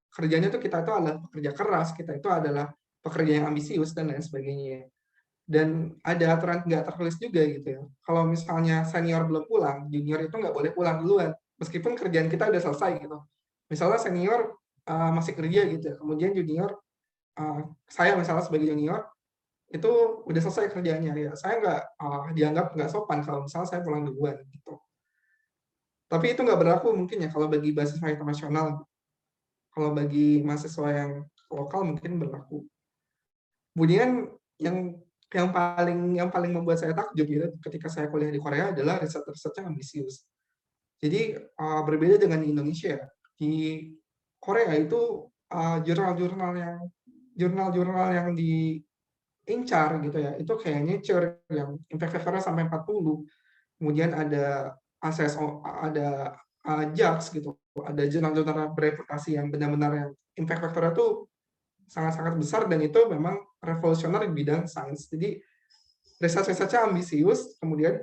Kerjanya tuh kita itu adalah pekerja keras, kita itu adalah pekerja yang ambisius dan lain sebagainya. Dan ada aturan nggak tertulis juga gitu ya. Kalau misalnya senior belum pulang, junior itu nggak boleh pulang duluan. Meskipun kerjaan kita udah selesai gitu. Misalnya senior masih kerja gitu ya, kemudian junior, saya misalnya sebagai junior, itu udah selesai kerjanya ya. Saya nggak dianggap nggak sopan kalau misalnya saya pulang duluan gitu. Tapi itu nggak berlaku mungkin ya kalau bagi mahasiswa internasional. Kalau bagi mahasiswa yang lokal mungkin berlaku. Kemudian yang paling membuat saya takjub gitu ketika saya kuliah di Korea adalah riset-risetnya ambisius. Jadi berbeda dengan di Indonesia. Di Korea itu jurnal-jurnal yang diincar gitu ya, itu kayak Nature yang impact factor-nya sampai 40. Kemudian ada ACSO, ada JACS gitu, ada jurnal-jurnal bereputasi yang benar-benar yang impact factor-nya tuh sangat-sangat besar, dan itu memang revolusioner di bidang sains. Jadi riset-risetnya ambisius, kemudian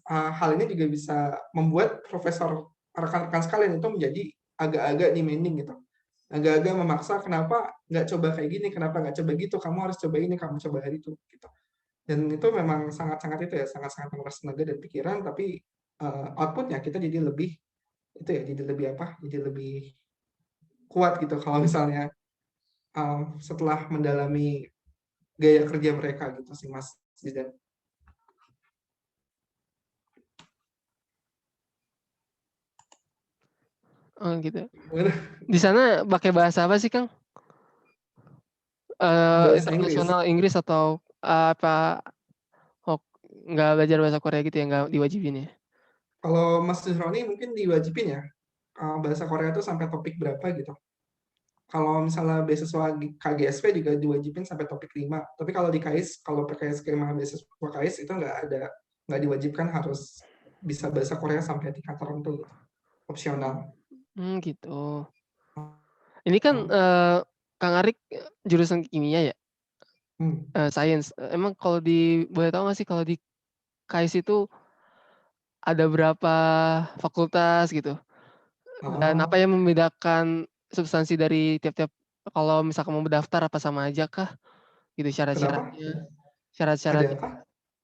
hal ini juga bisa membuat profesor rekan-rekan sekalian itu menjadi agak-agak demanding gitu. Agak-agak memaksa, kenapa nggak coba kayak gini, kenapa nggak coba gitu, kamu harus coba ini, kamu coba hari itu gitu. Dan itu memang sangat-sangat itu ya, sangat-sangat menguras tenaga dan pikiran, tapi outputnya kita jadi lebih itu ya, jadi lebih apa? Jadi lebih kuat gitu kalau misalnya setelah mendalami gaya kerja mereka gitu sih Mas Zidan. Oh gitu. Gimana? Di sana pakai bahasa apa sih, Kang? Bahasa Inggris. Internasional Inggris atau apa? Oh, nggak belajar bahasa Korea gitu ya, nggak diwajibin ya? Kalau Mas Zuhroni mungkin diwajibin ya, bahasa Korea itu sampai topik berapa gitu. Kalau misalnya beasiswa KGSP juga diwajibin sampai topik 5. Tapi kalau di KAIS, kalau pakai skema beasiswa KAIS itu nggak diwajibkan harus bisa bahasa Korea sampai tingkat tertentu, opsional. Gitu. Ini kan Kang Arik jurusan kimia ya, sains. Emang kalau boleh tahu nggak sih kalau di KAIS itu ada berapa fakultas gitu? Dan apa yang membedakan substansi dari tiap-tiap, kalau misalkan mau mendaftar apa sama aja kah? Gitu Kenapa? syarat-syaratnya. Ada Syarat-syaratnya apa?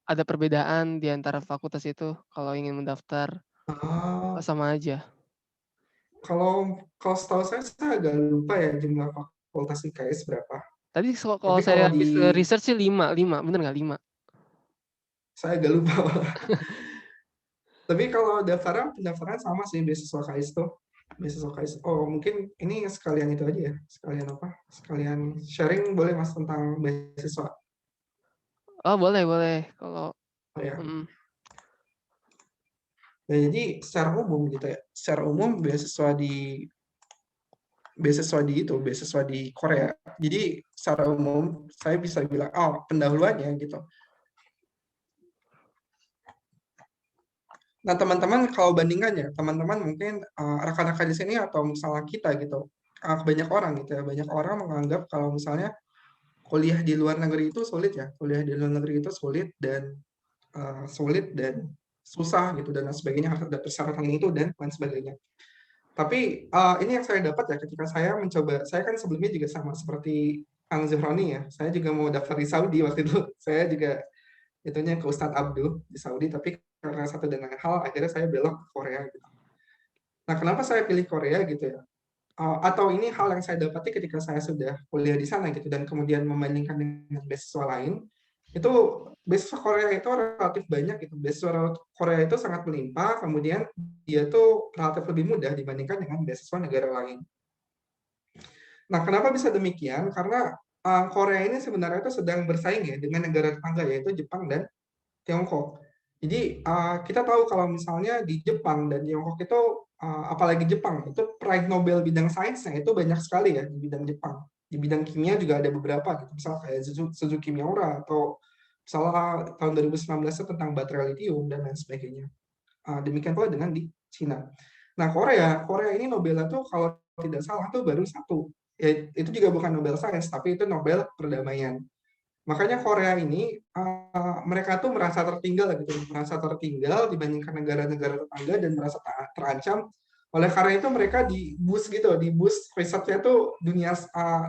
ada perbedaan di antara fakultas itu kalau ingin mendaftar apa Ah, sama aja? kalau kalau setahu saya agak lupa ya jumlah fakultas di KAIS berapa. Tadi kalau Tapi saya kalau habis di research sih 5, bener nggak 5? saya agak lupa. Tapi kalau pendaftaran sama sih beasiswa KAIS tuh. Beasiswa KAIS. Oh, mungkin ini sekalian itu aja ya. Sekalian apa? Sekalian sharing boleh Mas tentang beasiswa. Oh boleh kalau Oh, ya. mhm. Nah, jadi secara umum gitu ya. Secara umum beasiswa di Korea. Jadi secara umum saya bisa bilang pendahuluannya gitu. Nah, teman-teman kalau bandingkan ya, teman-teman mungkin rekan-rekan di sini atau misalnya kita gitu, banyak orang gitu ya, banyak orang menganggap kalau misalnya kuliah di luar negeri itu sulit ya, kuliah di luar negeri itu sulit dan susah gitu dan lain sebagainya, harus ada persyaratan itu dan lain sebagainya. Tapi ini yang saya dapat ya ketika saya mencoba, saya kan sebelumnya juga sama seperti Kang Zuhroni ya, saya juga mau daftar di Saudi waktu itu, saya juga itunya ke Ustadz Abdul di Saudi, tapi karena satu dan lain hal akhirnya saya belok ke Korea gitu. Nah, kenapa saya pilih Korea gitu ya? Atau ini hal yang saya dapati ketika saya sudah kuliah di sana gitu dan kemudian membandingkan dengan beasiswa lain, itu beasiswa Korea itu relatif banyak gitu. Beasiswa Korea itu sangat melimpah, kemudian dia tuh relatif lebih mudah dibandingkan dengan beasiswa negara lain. Nah, kenapa bisa demikian? Karena Korea ini sebenarnya itu sedang bersaing ya dengan negara tetangga yaitu Jepang dan Tiongkok. Jadi kita tahu kalau misalnya di Jepang dan Tiongkok itu apalagi Jepang itu peraih Nobel bidang sainsnya itu banyak sekali ya di bidang Jepang. Di bidang kimia juga ada beberapa gitu. Misalnya kayak Suzuki Miyaura atau misalnya tahun 2019 itu tentang baterai lithium dan lain sebagainya. Demikian pula dengan di Cina. Nah, Korea ini Nobelnya tuh kalau tidak salah tuh baru satu. Ya, itu juga bukan Nobel Sains, tapi itu Nobel Perdamaian. Makanya Korea ini mereka tuh merasa tertinggal gitu, merasa tertinggal dibandingkan negara-negara tetangga dan merasa terancam. Oleh karena itu mereka di boost risetnya tuh dunia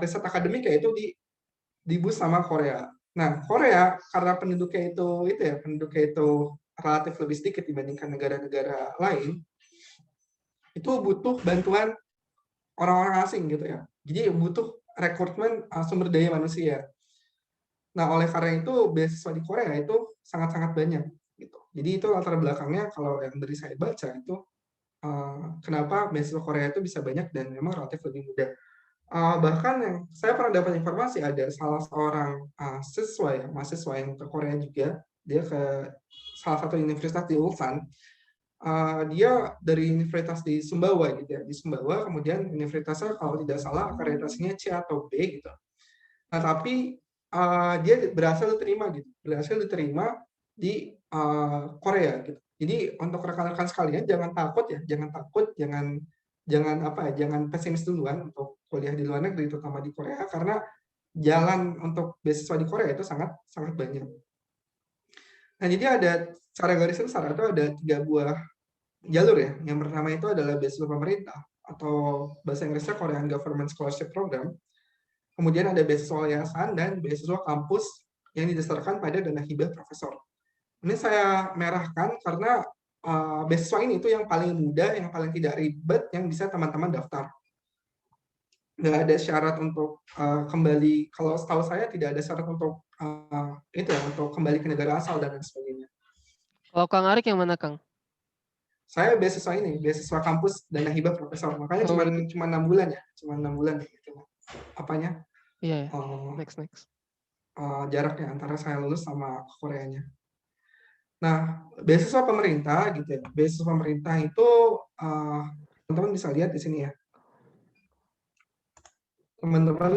riset akademik ya itu di boost sama Korea. Nah, Korea karena penduduknya itu relatif lebih sedikit dibandingkan negara-negara lain, itu butuh bantuan orang-orang asing gitu ya. Jadi butuh rekrutmen sumber daya manusia. Nah, oleh karena itu beasiswa di Korea itu sangat-sangat banyak gitu. Jadi itu latar belakangnya kalau yang dari saya baca itu kenapa beasiswa Korea itu bisa banyak dan memang relatif lebih mudah. Bahkan yang saya pernah dapat informasi ada salah seorang mahasiswa yang ke Korea juga, dia ke salah satu universitas di Ulsan. dia dari universitas di Sumbawa gitu ya, di Sumbawa, kemudian universitasnya kalau tidak salah akreditasinya C atau B gitu. Nah, tapi dia berhasil diterima di Korea gitu. Jadi untuk rekan-rekan sekalian jangan takut ya, jangan pesimis duluan untuk kuliah di luar negeri, terutama di Korea, karena jalan untuk beasiswa di Korea itu sangat sangat banyak. Nah, jadi ada secara garis besar itu ada 3 buah jalur ya. Yang pertama itu adalah beasiswa pemerintah atau bahasa Inggrisnya Korean Government Scholarship Program. Kemudian ada beasiswa yayasan dan beasiswa kampus yang didasarkan pada dana hibah profesor. Ini saya merahkan karena beasiswa ini itu yang paling mudah, yang paling tidak ribet, yang bisa teman-teman daftar. Nggak ada syarat untuk kembali, kalau setahu saya tidak ada syarat untuk untuk kembali ke negara asal dan lain sebagainya. Kalau Kang Arik yang mana, Kang? Saya beasiswa ini, beasiswa kampus dana hibah profesor, makanya cuma 6 bulan ya, cuma 6 bulan gitu. Apanya? Iya, next. Jaraknya antara saya lulus sama Koreanya. Nah, beasiswa pemerintah gitu ya. Beasiswa pemerintah itu teman-teman bisa lihat di sini ya. Teman-teman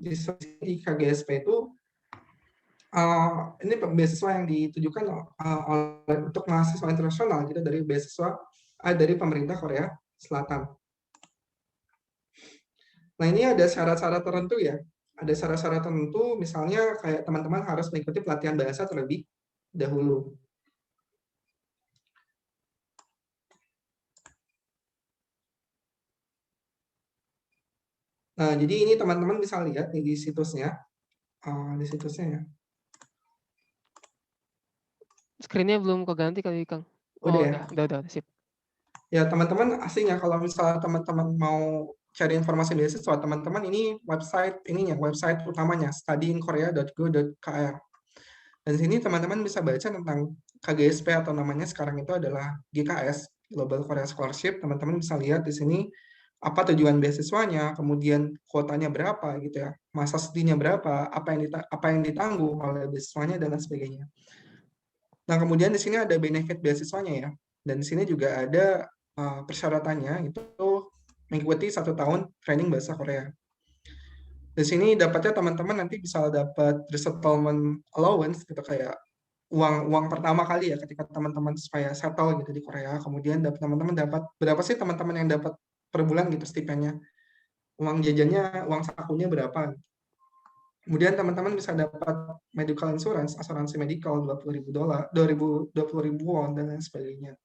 di KGSP itu ini beasiswa yang ditujukan untuk mahasiswa internasional gitu dari beasiswa dari pemerintah Korea Selatan. Nah, ini ada syarat-syarat tertentu ya. Ada syarat-syarat tertentu, misalnya kayak teman-teman harus mengikuti pelatihan bahasa terlebih dahulu. Nah, jadi ini teman-teman bisa lihat nih di situsnya. Ya. Screen-nya belum keganti kali, Kang. Udah ya? Udah, sip. Ya, teman-teman aslinya kalau misalnya teman-teman mau cari informasi beasiswa, teman-teman ini website utamanya studyinkorea.go.kr. Dan di sini teman-teman bisa baca tentang KGSP atau namanya sekarang itu adalah GKS, Global Korea Scholarship. Teman-teman bisa lihat di sini apa tujuan beasiswanya, kemudian kuotanya berapa gitu ya, masa studinya berapa, apa yang ditanggung oleh beasiswanya dan lain sebagainya. Nah, kemudian di sini ada benefit beasiswanya ya. Dan di sini juga ada persyaratannya itu mengikuti 1 tahun training bahasa Korea. Di sini dapatnya teman-teman nanti bisa dapat resettlement allowance gitu, kayak uang pertama kali ya ketika teman-teman supaya settle gitu di Korea. Kemudian teman-teman dapat berapa sih teman-teman yang dapat per bulan gitu stipennya. Uang jajannya, uang sakunya berapa. Kemudian teman-teman bisa dapat medical insurance, asuransi medical $20,000, 20,000 won dan lain sebagainya.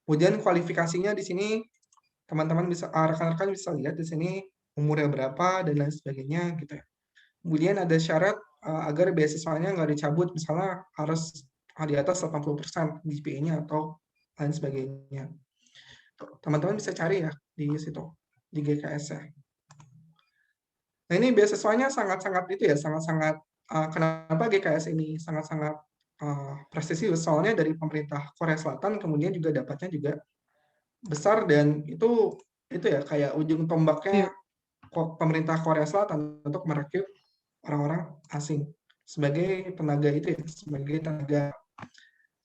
Kemudian kualifikasinya di sini teman-teman bisa rekan-rekan bisa lihat di sini umurnya berapa dan lain sebagainya gitu ya. Kemudian ada syarat agar beasiswanya nggak dicabut, misalnya harus di atas 80% GPA-nya atau lain sebagainya. Teman-teman bisa cari ya di situ, di GKS ya. Nah, ini beasiswanya sangat-sangat kenapa GKS ini sangat-sangat prestisius, soalnya dari pemerintah Korea Selatan, kemudian juga dapatnya juga besar, dan itu ya kayak ujung tombaknya pemerintah Korea Selatan untuk merekrut orang-orang asing sebagai tenaga sebagai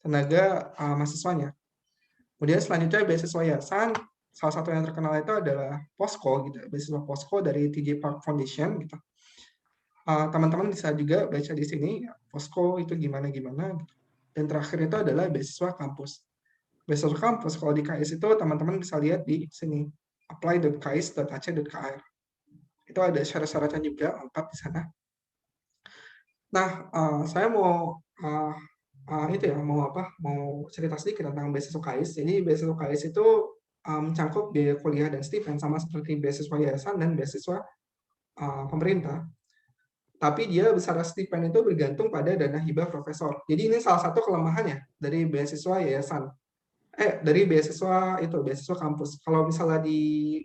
tenaga mahasiswanya. Kemudian selanjutnya beasiswa yayasan, salah satu yang terkenal itu adalah POSCO gitu, beasiswa POSCO dari TJ Park Foundation gitu. Teman-teman bisa juga baca di sini POSCO itu gimana gitu. Dan terakhir itu adalah beasiswa kampus. Beasiswa kampus kalau di KAIS itu teman-teman bisa lihat di sini apply.kais.ac.kr. Itu ada syarat-syaratnya juga lengkap di sana. Nah, saya mau mau cerita sedikit tentang beasiswa KAIS. Jadi beasiswa KAIS itu mencakup biaya kuliah dan stipend sama seperti beasiswa yayasan dan beasiswa pemerintah. Tapi dia besaran stipend itu bergantung pada dana hibah profesor. Jadi ini salah satu kelemahannya dari beasiswa yayasan. Dari beasiswa kampus. Kalau misalnya di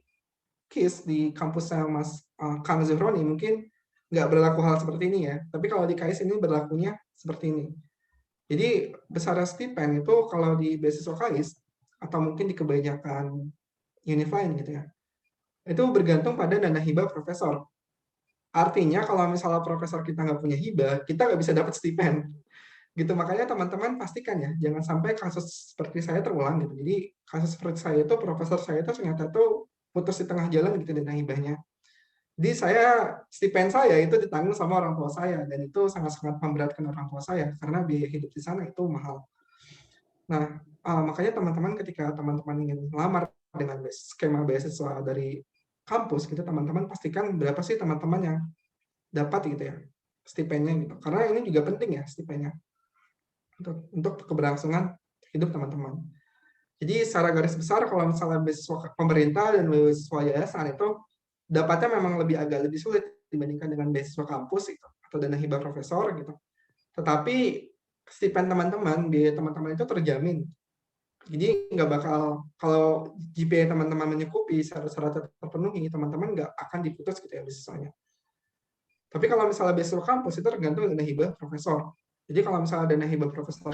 KIS, di kampusnya Mas Kang Zuhroni, mungkin nggak berlaku hal seperti ini ya. Tapi kalau di KIS ini berlakunya seperti ini. Jadi besaran stipend itu kalau di beasiswa KIS, atau mungkin di kebanyakan univ lain gitu ya, itu bergantung pada dana hibah profesor. Artinya kalau misalnya profesor kita nggak punya hibah, kita nggak bisa dapat stipend. Gitu, makanya teman-teman pastikan ya, jangan sampai kasus seperti saya terulang gitu. Jadi kasus seperti saya itu, profesor saya itu ternyata tuh putus di tengah jalan gitu dana hibahnya. Jadi stipend saya itu ditanggung sama orang tua saya, dan itu sangat-sangat memberatkan orang tua saya karena biaya hidup di sana itu mahal. Nah, makanya teman-teman ketika teman-teman ingin melamar dengan skema beasiswa dari kampus gitu, teman-teman pastikan berapa sih teman-teman yang dapat gitu ya stipennya gitu. Karena ini juga penting ya stipennya untuk keberlangsungan hidup teman-teman. Jadi secara garis besar kalau misalnya beasiswa pemerintah dan beasiswa yayasan itu dapatnya memang agak lebih sulit dibandingkan dengan beasiswa kampus gitu, atau dana hibah profesor gitu. Tetapi stipend teman-teman, biaya teman-teman itu terjamin. Jadi nggak bakal, kalau GPA teman-teman mencukupi, syarat-syarat terpenuhi, teman-teman nggak akan diputus gitu ya beasiswanya. Tapi kalau misalnya beasiswa kampus itu tergantung dana hibah profesor. Jadi kalau misalnya dana hibah profesor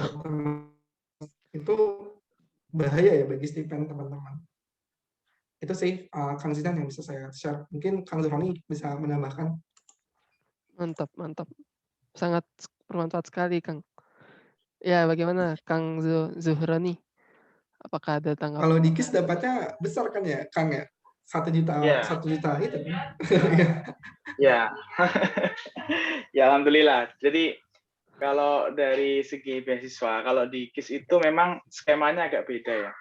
itu bahaya ya bagi stipend teman-teman. Itu sih Kang Zidan yang bisa saya share. Mungkin Kang Zuroni bisa menambahkan. Mantap, mantap. Sangat bermanfaat sekali, Kang. Ya, bagaimana Kang Zuhroni? Apakah ada Kalau tanggapan? di KIS dapatnya besar kan ya, Kang ya? 1 juta, Ya, 1 juta itu kan? ya. Ya, alhamdulillah. Jadi kalau dari segi beasiswa, kalau di KIS itu memang skemanya agak beda ya.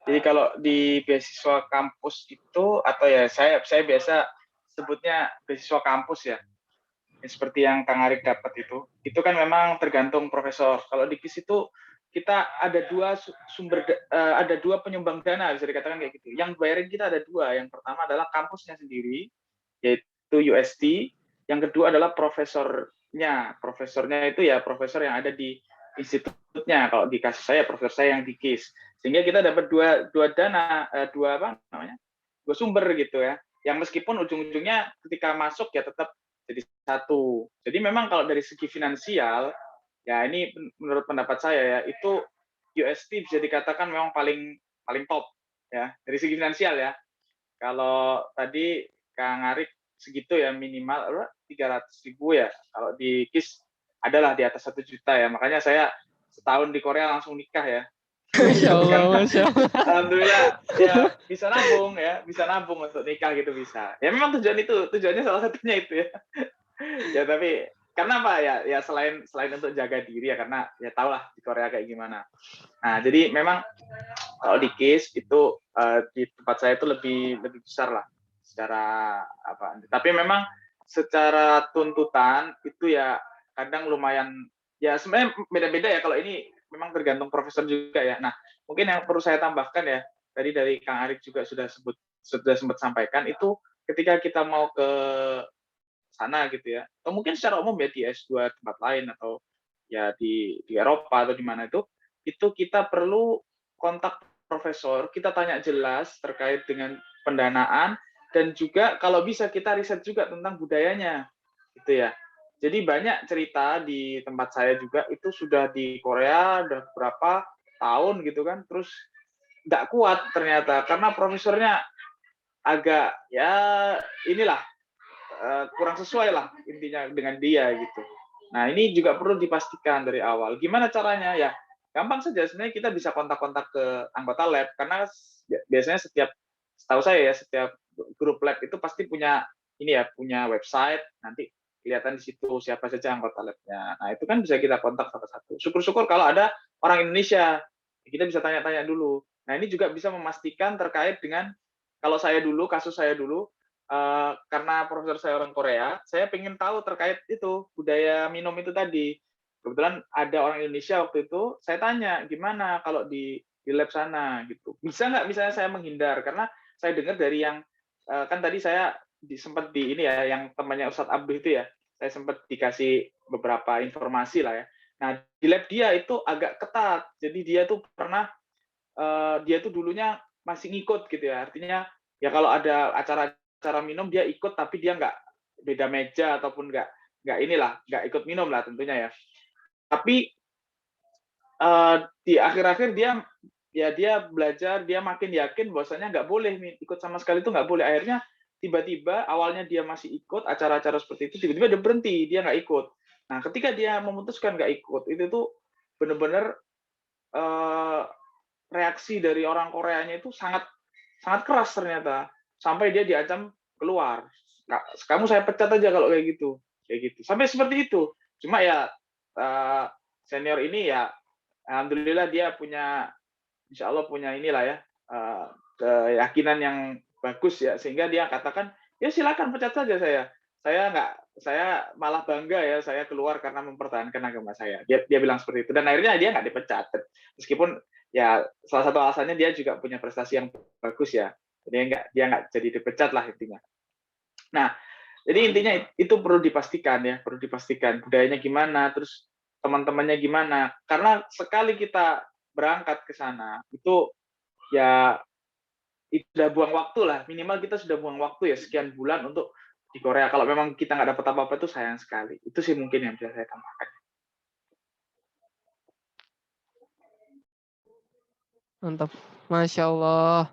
Jadi kalau di beasiswa kampus itu, atau ya saya biasa sebutnya beasiswa kampus ya, seperti yang Kang Arik dapat itu kan memang tergantung profesor. Kalau di KIS itu kita ada ada dua penyumbang dana, bisa dikatakan kayak gitu. Yang bayarin kita ada dua. Yang pertama adalah kampusnya sendiri, yaitu UST. Yang kedua adalah profesornya. Profesornya itu ya profesor yang ada di institutnya. Kalau di kasus saya, profesor saya yang di KIS. Sehingga kita dapat dua dana, dua sumber gitu ya. Yang meskipun ujung-ujungnya ketika masuk ya tetap jadi satu. Jadi memang kalau dari segi finansial, ya ini menurut pendapat saya ya, itu UST bisa dikatakan memang paling top ya dari segi finansial ya. Kalau tadi Kang Arik segitu ya minimal 300.000 ya. Kalau di KIS adalah di atas 1 juta ya. Makanya saya setahun di Korea langsung nikah ya. Masya Gitu Allah, kan. Masya Allah. Alhamdulillah ya bisa nabung untuk nikah gitu bisa. Ya memang tujuannya salah satunya itu ya. Ya tapi karena apa ya selain untuk jaga diri ya, karena ya tau lah di Korea kayak gimana. Nah jadi memang kalau di KIS itu di tempat saya itu lebih besar lah secara apa. Tapi memang secara tuntutan itu ya kadang lumayan ya sebenarnya beda-beda ya, kalau ini memang tergantung profesor juga ya. Nah mungkin yang perlu saya tambahkan ya, tadi dari Kang Arik juga sudah sempat sampaikan, itu ketika kita mau ke sana gitu ya, atau mungkin secara umum ya di S2 tempat lain, atau ya di Eropa atau di mana itu kita perlu kontak profesor, kita tanya jelas terkait dengan pendanaan, dan juga kalau bisa kita riset juga tentang budayanya gitu ya. Jadi banyak cerita di tempat saya juga itu sudah di Korea udah berapa tahun gitu kan, terus nggak kuat ternyata karena profesornya agak ya inilah kurang sesuai lah intinya dengan dia gitu. Nah ini juga perlu dipastikan dari awal. Gimana caranya ya? Gampang saja sebenarnya, kita bisa kontak-kontak ke anggota lab, karena biasanya setahu saya ya setiap grup lab itu pasti punya punya website, nanti kelihatan di situ siapa saja anggota labnya. Nah itu kan bisa kita kontak satu-satu. Syukur-syukur kalau ada orang Indonesia, kita bisa tanya-tanya dulu. Nah ini juga bisa memastikan terkait dengan kasus saya dulu, karena profesor saya orang Korea, saya pengen tahu terkait itu budaya minum itu tadi. Kebetulan ada orang Indonesia waktu itu, saya tanya gimana kalau di lab sana gitu. Bisa nggak misalnya saya menghindar, karena saya dengar dari yang kan tadi saya sempat di ini ya, yang temannya Ustadz Abdul itu ya, saya sempat dikasih beberapa informasi lah ya. Nah di lab dia itu agak ketat, jadi dia tuh pernah dia tuh dulunya masih ngikut gitu ya, artinya ya kalau ada acara minum dia ikut, tapi dia nggak beda meja ataupun nggak ikut minum lah tentunya ya. Tapi di akhir-akhir dia belajar, dia makin yakin bahwasanya nggak boleh ikut sama sekali, itu nggak boleh. Akhirnya tiba-tiba awalnya dia masih ikut acara-acara seperti itu, tiba-tiba dia berhenti, dia nggak ikut. Nah, ketika dia memutuskan nggak ikut, itu tuh benar-benar reaksi dari orang Koreanya itu sangat sangat keras ternyata. Sampai dia diancam keluar. Kamu saya pecat aja kalau kayak gitu. Kayak gitu. Sampai seperti itu. Cuma ya senior ini ya alhamdulillah dia punya insya Allah punya inilah ya keyakinan yang bagus ya sehingga dia katakan ya silakan pecat saja saya malah bangga ya saya keluar karena mempertahankan agama saya dia bilang seperti itu dan akhirnya dia nggak dipecat meskipun ya salah satu alasannya dia juga punya prestasi yang bagus ya jadi dia nggak jadi dipecat lah intinya. Nah jadi intinya itu perlu dipastikan budayanya gimana terus teman-temannya gimana karena sekali kita berangkat ke sana itu ya itu sudah buang waktu lah minimal kita sudah buang waktu ya sekian bulan untuk di Korea kalau memang kita nggak dapat apa-apa itu sayang sekali itu sih mungkin yang bisa saya tambahkan. Mantap, Masya Allah.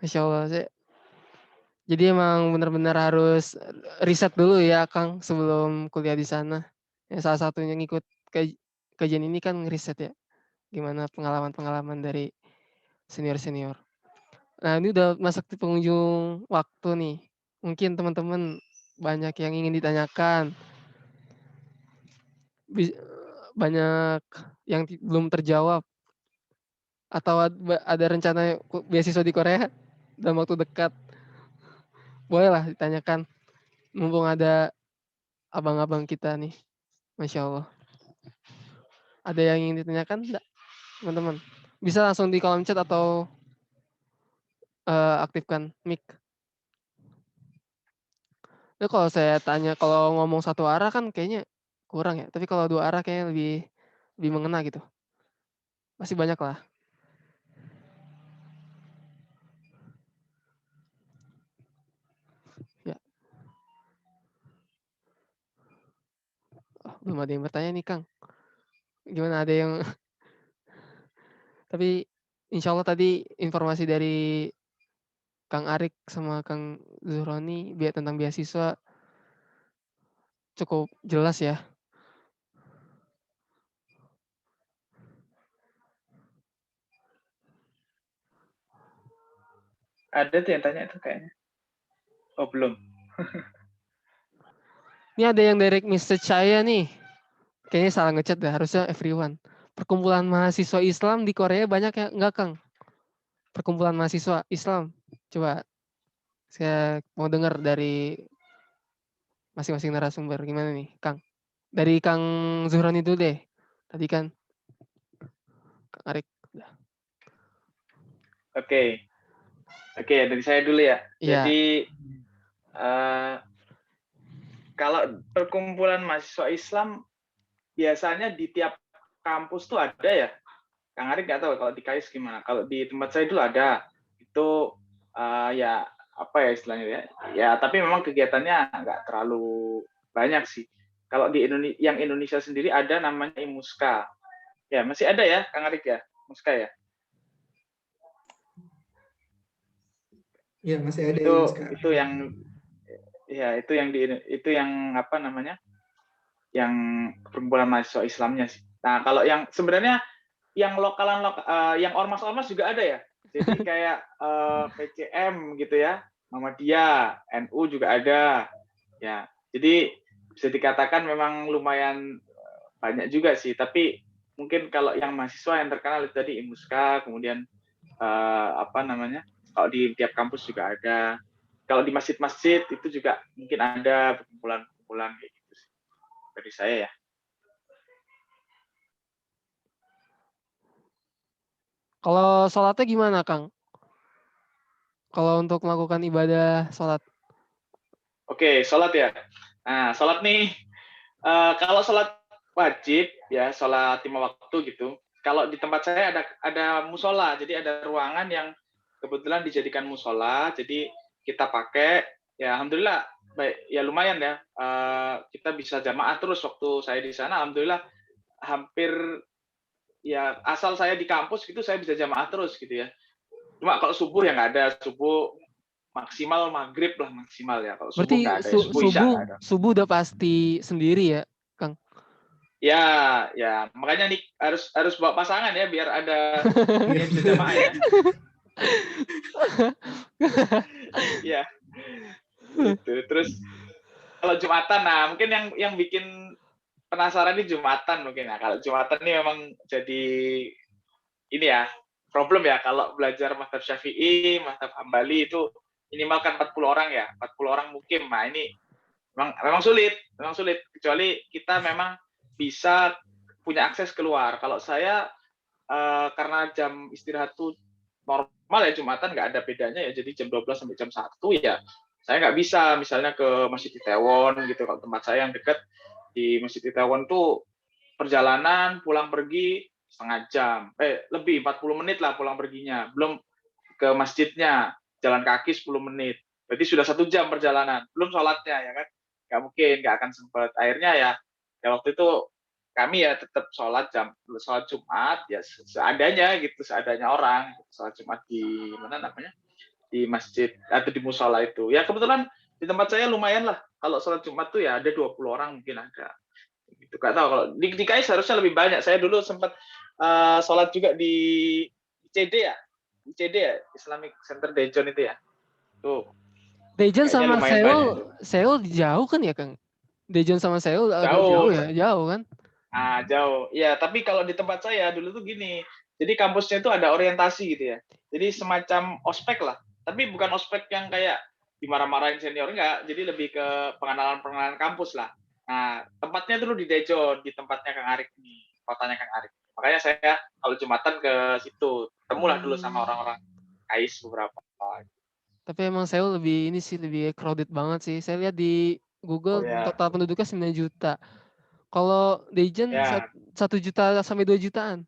Masya Allah. Jadi emang benar-benar harus riset dulu ya Kang sebelum kuliah di sana. Ya, salah satunya ngikut kajian ini kan ngeriset ya. Gimana pengalaman-pengalaman dari senior-senior. Nah ini udah masuk di penghujung waktu nih. Mungkin teman-teman banyak yang ingin ditanyakan. Banyak yang belum terjawab. Atau ada rencana beasiswa di Korea dalam waktu dekat. Bolehlah ditanyakan. Mumpung ada abang-abang kita nih. Masya Allah. Ada yang ingin ditanyakan enggak, teman-teman? Bisa langsung di kolom chat atau aktifkan mic. Nah, kalau saya tanya, kalau ngomong satu arah kan kayaknya kurang ya. Tapi kalau dua arah kayaknya lebih mengena gitu. Masih banyak lah. Ya. Oh, belum ada yang bertanya nih, Kang. Gimana ada yang... Tapi insya Allah tadi informasi dari Kang Arik sama Kang Zuhroni tentang beasiswa cukup jelas ya. Ada tuh yang tanya itu kayaknya. Oh belum. Ini ada yang direct message saya nih. Kayaknya salah ngechat deh, harusnya everyone. Perkumpulan mahasiswa Islam di Korea banyak ya? Enggak, Kang? Perkumpulan mahasiswa Islam. Coba saya mau dengar dari masing-masing narasumber. Gimana nih, Kang? Dari Kang Zuhran itu deh. Tadi kan Kang Arik. Oke, dari saya dulu ya. Iya. Jadi kalau perkumpulan mahasiswa Islam biasanya di tiap kampus tuh ada ya. Kang Arik nggak tahu kalau di KAIS gimana. Kalau di tempat saya dulu ada. Itu ya apa ya istilahnya ya. Ya tapi memang kegiatannya nggak terlalu banyak sih. Kalau di Indonesia sendiri ada namanya IMUSKA. Ya masih ada ya Kang Arik ya, IMUSKA ya. Iya masih ada itu yang ya itu yang apa namanya yang perkumpulan mahasiswa Islamnya sih. Nah kalau yang sebenarnya yang yang ormas-ormas juga ada ya. Jadi kayak PCM gitu ya, Muhammadiyah, NU juga ada. Ya, jadi bisa dikatakan memang lumayan banyak juga sih. Tapi mungkin kalau yang mahasiswa yang terkenal itu tadi IMUSKA, kemudian apa namanya? Kalau di tiap kampus juga ada. Kalau di masjid-masjid itu juga mungkin ada perkumpulan-perkumpulan kayak gitu sih. Dari saya ya. Kalau sholatnya gimana, Kang? Kalau untuk melakukan ibadah sholat? Oke, sholat ya. Nah, sholat nih, kalau sholat wajib ya, sholat 5 waktu gitu. Kalau di tempat saya ada musola, jadi ada ruangan yang kebetulan dijadikan musola, jadi kita pakai. Ya, alhamdulillah, baik ya lumayan ya. Kita bisa jamaah terus waktu saya di sana. Alhamdulillah, hampir ya asal saya di kampus gitu saya bisa jamaah terus gitu ya. Cuma kalau subuh ya nggak ada, subuh maksimal maghrib lah maksimal ya. Kalau subuh Berarti nggak ada ya, subuh isya nggak ada. subuh udah pasti sendiri ya? Ya, ya. Makanya nih harus bawa pasangan ya biar ada ini bisa jamaah ya. Iya, itu. Terus kalau Jumatan, nah mungkin yang bikin penasaran nih Jumatan mungkin ya. Kalau Jumatan ini memang jadi ini ya problem ya kalau belajar mazhab Syafi'i, mazhab Hambali itu minimal kan 40 orang ya, 40 orang mukim. Nah, ini memang sulit kecuali kita memang bisa punya akses keluar. Kalau saya karena jam istirahat tuh normal ya Jumatan nggak ada bedanya ya, jadi jam 12 sampai jam 1 ya saya nggak bisa misalnya ke Masjid Itaewon gitu. Kalau tempat saya yang dekat di Masjid Itaewon tuh perjalanan pulang pergi setengah jam, lebih 40 menit lah pulang perginya, belum ke masjidnya jalan kaki 10 menit, berarti sudah 1 jam perjalanan, belum sholatnya ya kan, nggak mungkin, nggak akan sempat. Akhirnya ya waktu itu kami ya tetap sholat Jumat ya seadanya gitu, seadanya orang sholat Jumat di mana namanya, di masjid atau di musola itu. Ya kebetulan di tempat saya lumayan lah, kalau sholat Jumat tuh ya ada 20 orang mungkin ada. Gitu. Gak tahu kalau di KAIS harusnya lebih banyak. Saya dulu sempat sholat juga di ICD ya, Islamic Center Daejeon itu ya. Tuh Daejeon kayaknya sama lumayan banyak Seoul, tuh. Seoul jauh kan ya Kang? Daejeon sama Seoul agak Jauh. jauh ya, jauh kan? Nah, jauh. Ya, tapi kalau di tempat saya dulu tuh gini. Jadi kampusnya itu ada orientasi gitu ya. Jadi semacam ospek lah. Tapi bukan ospek yang kayak dimarah-marahin senior, enggak. Jadi lebih ke pengenalan-pengenalan kampus lah. Nah, tempatnya dulu di Daejeon, di tempatnya Kang Arik nih, kotanya Kang Arik. Makanya saya kalau Jumatan ke situ, ketemulah dulu sama orang-orang KAIS beberapa. Tapi emang Seoul lebih ini sih, lebih crowded banget sih. Saya lihat di Oh Google ya, total penduduknya 9 juta. Kalau Daejeon ya, 1 juta sampai 2 jutaan.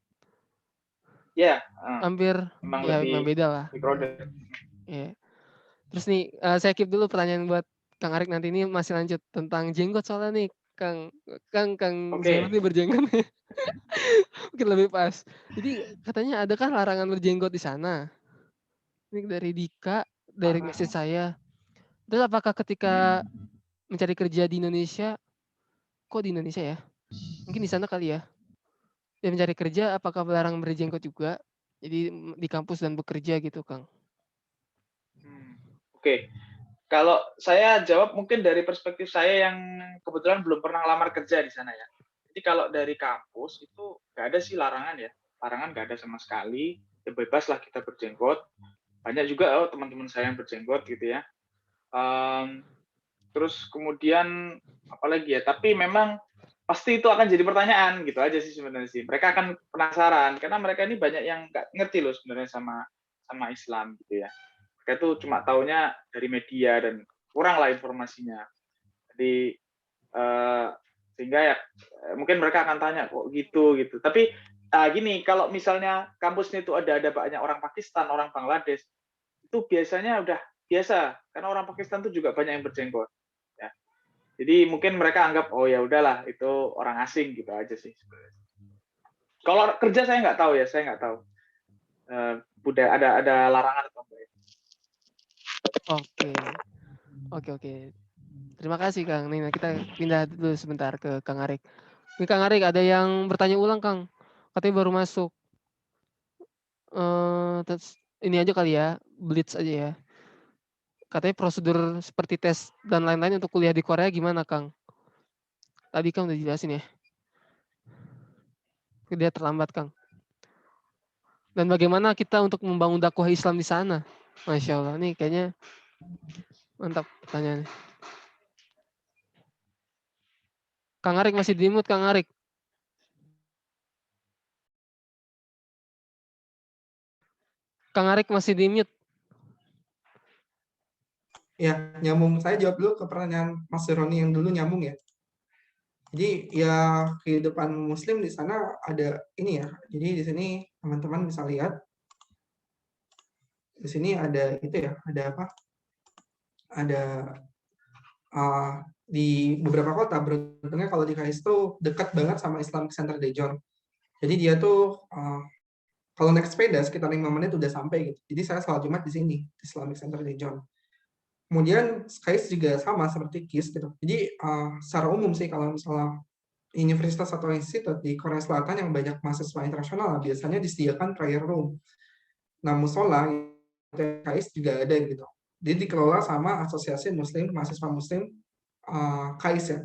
ya, Hampir memang ya memang lebih beda lah. crowded. Ya. Terus nih saya keep dulu pertanyaan buat Kang Arik, nanti ini masih lanjut tentang jenggot soalnya nih Kang Zainul Oke. nih berjenggot nih. Mungkin lebih pas. Jadi katanya adakah larangan berjenggot di sana? Ini dari Dika, dari message saya. Terus apakah ketika mencari kerja di Indonesia, kok di Indonesia ya? Mungkin di sana kali ya. Dan mencari kerja apakah larang berjenggot juga? Jadi di kampus dan bekerja gitu, Kang. Oke. Kalau saya jawab mungkin dari perspektif saya yang kebetulan belum pernah lamar kerja di sana ya. Jadi kalau dari kampus itu nggak ada sih larangan ya. Larangan nggak ada sama sekali. Ya bebas lah kita berjenggot. Banyak juga teman-teman saya yang berjenggot gitu ya. Terus kemudian apalagi ya. Tapi memang pasti itu akan jadi pertanyaan gitu aja sih sebenarnya sih. Mereka akan penasaran karena mereka ini banyak yang nggak ngerti loh sebenarnya sama Islam gitu ya. Mereka tuh cuma taunya dari media dan kurang lah informasinya. Jadi sehingga ya mungkin mereka akan tanya kok gitu. Tapi gini, kalau misalnya kampusnya itu ada banyak orang Pakistan, orang Bangladesh, itu biasanya udah biasa karena orang Pakistan tuh juga banyak yang berjenggot. Ya. Jadi mungkin mereka anggap oh ya udahlah itu orang asing gitu aja sih. Kalau kerja saya nggak tahu ya, saya nggak tahu. Budaya ada larangan atau enggak ya. Oke. Terima kasih Kang. Nih kita pindah dulu sebentar ke Kang Arik. Ini Kang Arik ada yang bertanya ulang Kang. Katanya baru masuk. Terus ini aja kali ya, blitz aja ya. Katanya prosedur seperti tes dan lain-lain untuk kuliah di Korea gimana Kang? Tadi Kang udah jelasin ya. Dia terlambat Kang. Dan bagaimana kita untuk membangun dakwah Islam di sana? Masya Allah, nih kayaknya mantap pertanyaannya. Kang Arik masih di mute, Kang Arik. Kang Arik masih di mute. Ya, nyambung. Saya jawab dulu ke pertanyaan Mas Roni yang dulu nyambung ya. Jadi ya kehidupan Muslim di sana ada ini ya. Jadi di sini teman-teman bisa lihat di sini ada itu ya. Ada apa? Ada di beberapa kota. Beruntungnya kalau di KAIS itu dekat banget sama Islamic Center Daejeon. Jadi dia tuh kalau naik sepeda sekitar 5 menit udah sampai gitu. Jadi saya sholat Jumat di sini, di Islamic Center Daejeon. Kemudian KAIS juga sama seperti KIS gitu. Jadi secara umum sih kalau misalnya universitas atau institut di Korea Selatan yang banyak mahasiswa internasional biasanya disediakan prayer room. Nah, musola KAIS juga ada gitu. Dia dikelola sama Asosiasi Muslim Mahasiswa Muslim KAIS ya.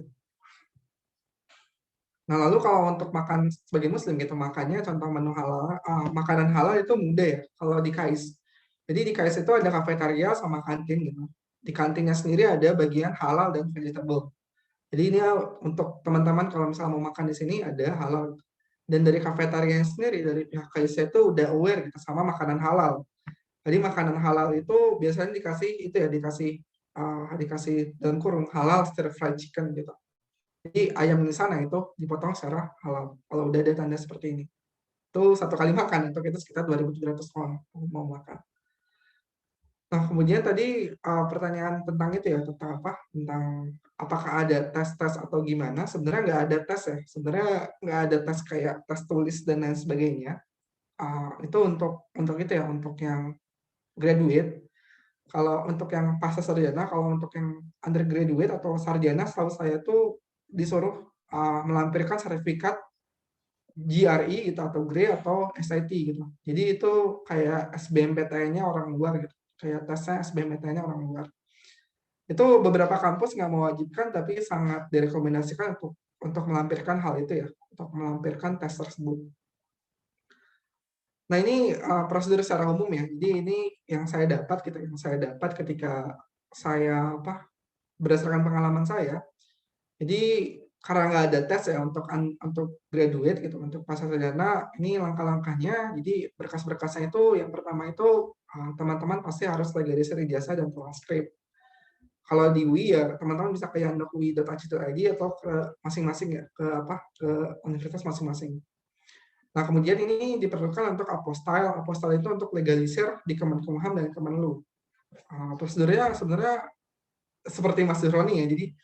Nah, lalu kalau untuk makan sebagai Muslim gitu, makannya contoh menu halal, makanan halal itu mudah ya kalau di KAIS. Jadi di KAIS itu ada kafetaria sama kantin gitu. Di kantinnya sendiri ada bagian halal dan vegetable. Jadi ini untuk teman-teman kalau misalnya mau makan di sini ada halal. Dan dari kafetaria sendiri dari pihak KAIS itu udah aware gitu sama makanan halal. Jadi makanan halal itu biasanya dikasih itu ya dikasih dalam kurung halal stir fried chicken gitu. Jadi ayam di sana itu dipotong secara halal. Kalau udah ada tanda seperti ini, itu satu kali makan untuk itu sekitar 2.700 won mau makan. Nah kemudian tadi pertanyaan tentang itu ya tentang apa? Tentang apakah ada tes-tes atau gimana? Sebenarnya nggak ada tes ya. Sebenarnya nggak ada tes kayak tes tulis dan lain sebagainya. Itu untuk itu ya untuk yang graduate. Kalau untuk yang pasca sarjana, kalau untuk yang undergraduate atau sarjana, setahu saya tuh disuruh melampirkan sertifikat GRE gitu atau GRE atau SIT gitu. Jadi itu kayak SBMPTN-nya orang luar gitu. Kayak tesnya SBMPTN-nya orang luar. Itu beberapa kampus nggak mewajibkan, tapi sangat direkomendasikan untuk melampirkan hal itu ya, untuk melampirkan tes tersebut. Nah ini prosedur secara umum ya. Jadi ini yang saya dapat gitu, yang saya dapat ketika saya berdasarkan pengalaman saya. Jadi karena nggak ada tes ya untuk graduate gitu, untuk pasca sarjana, ini langkah-langkahnya. Jadi berkas-berkasnya itu yang pertama itu teman-teman pasti harus legalisir ijazah dan transkrip. Kalau di UI ya teman-teman bisa ke yandokui.ac.id atau ke masing-masing ya ke universitas masing-masing. Nah, kemudian ini diperlukan untuk apostille. Apostille itu untuk legalisir di Kemenkumham dan Kemenlu. Prosedurnya sebenarnya seperti Mas Roni ya. Jadi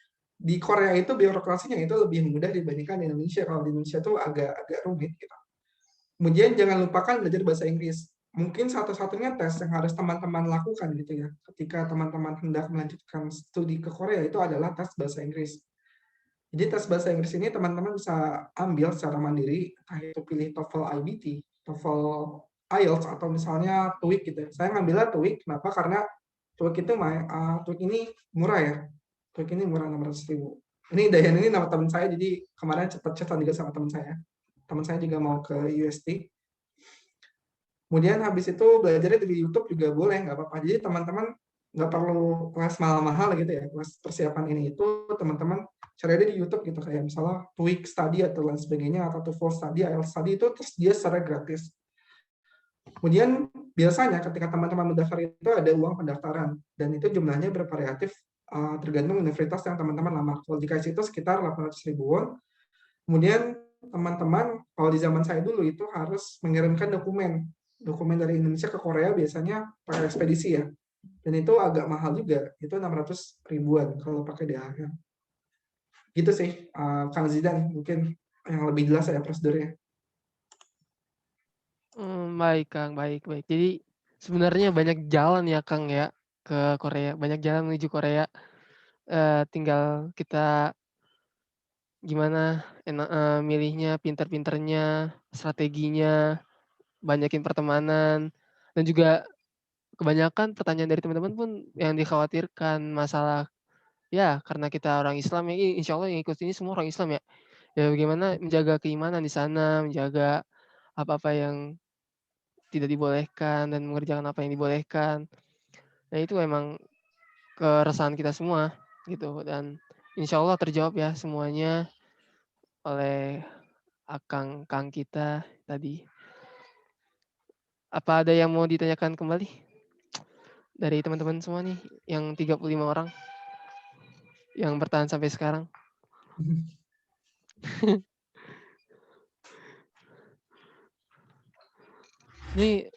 di Korea itu birokrasinya itu lebih mudah dibandingkan di Indonesia. Kalau di Indonesia itu agak rumit gitu. Kemudian jangan lupakan belajar bahasa Inggris. Mungkin satu-satunya tes yang harus teman-teman lakukan gitu ya. Ketika teman-teman hendak melanjutkan studi ke Korea itu adalah tes bahasa Inggris. Jadi tes bahasa Inggris ini teman-teman bisa ambil secara mandiri, entah itu pilih TOEFL IBT, TOEFL IELTS, atau misalnya TOEIC gitu. Saya ngambilnya TOEIC, kenapa? Karena TOEIC ini murah ya. TOEIC ini murah 600.000. Ini Dayan ini nama teman saya, jadi kemarin cepat juga sama teman saya. Teman saya juga mau ke UST. Kemudian habis itu belajarnya dari YouTube juga boleh, nggak apa-apa. Jadi teman-teman nggak perlu kelas mahal-mahal gitu ya, kelas persiapan ini itu teman-teman cari aja di YouTube gitu, kayak misalnya TOEIC Study atau lain sebagainya, atau TOEFL Study, IELTS Study itu tersedia secara gratis. Kemudian biasanya ketika teman-teman mendaftar itu ada uang pendaftaran, dan itu jumlahnya bervariatif tergantung universitas yang teman-teman lamar. Kalau di KAIS itu sekitar 800.000 won. Kemudian teman-teman, kalau di zaman saya dulu itu harus mengirimkan dokumen dari Indonesia ke Korea biasanya pakai ekspedisi ya. Dan itu agak mahal juga, itu 600 ribuan kalau pakai DHL. Gitu sih, Kang Zidan, mungkin yang lebih jelas ya prosedurnya. Baik Kang, baik. Jadi sebenarnya banyak jalan ya Kang ya ke Korea, banyak jalan menuju Korea. Tinggal kita gimana milihnya, pinter-pinternya, strateginya, banyakin pertemanan, dan juga kebanyakan pertanyaan dari teman-teman pun yang dikhawatirkan masalah, ya karena kita orang Islam ya, insya Allah yang ikut ini semua orang Islam ya. Ya bagaimana menjaga keimanan di sana, menjaga apa-apa yang tidak dibolehkan dan mengerjakan apa yang dibolehkan. Nah itu memang keresahan kita semua gitu, dan insya Allah terjawab ya semuanya oleh Kang kita tadi. Apa ada yang mau ditanyakan kembali dari teman-teman semua nih, yang 35 orang yang bertahan sampai sekarang? Ini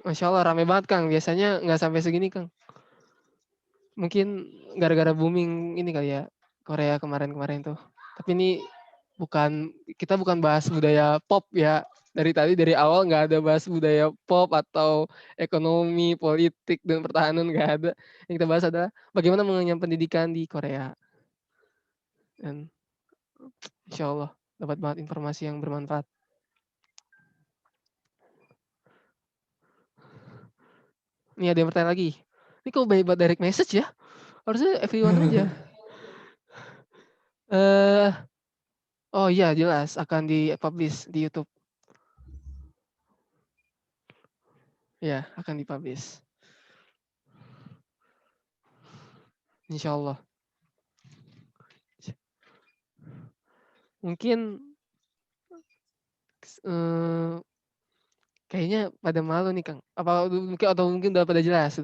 Masya Allah rame banget Kang, biasanya nggak sampai segini Kang. Mungkin gara-gara booming ini kali ya, Korea kemarin-kemarin tuh. Tapi ini kita bukan bahas budaya pop ya. Dari awal nggak ada bahas budaya pop atau ekonomi, politik, dan pertahanan, nggak ada. Yang kita bahas adalah bagaimana mengenyam pendidikan di Korea. Dan insya Allah dapat banget informasi yang bermanfaat. Nih ada yang bertanya lagi. Ini kok banyak banget direct message ya? Harusnya everyone aja. Oh iya jelas akan dipublish di YouTube. Ya akan dipublish. Insya Allah. Mungkin kayaknya pada malu nih Kang. Mungkin udah pada jelas,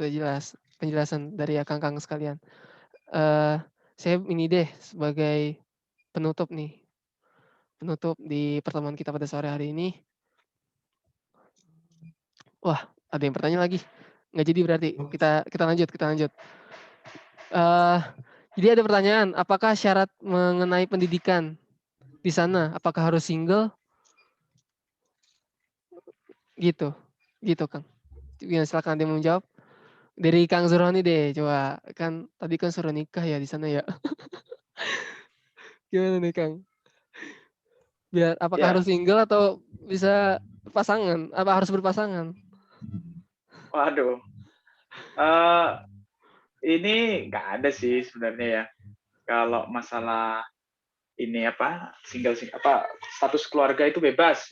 penjelasan dari Kang sekalian. Saya ini deh sebagai penutup di pertemuan kita pada sore hari ini. Wah, ada yang bertanya lagi. Nggak jadi berarti. Kita lanjut. Jadi ada pertanyaan, apakah syarat mengenai pendidikan di sana, apakah harus single? Gitu Kang. Ya, silakan dia menjawab. Dari Kang Zuroni deh, coba. Kan tadi kan suruh nikah ya di sana ya. Gimana nih Kang? Apakah Ya, harus single atau bisa pasangan? Apa harus berpasangan? waduh. Ini nggak ada sih sebenarnya ya. Kalau masalah ini status keluarga itu bebas.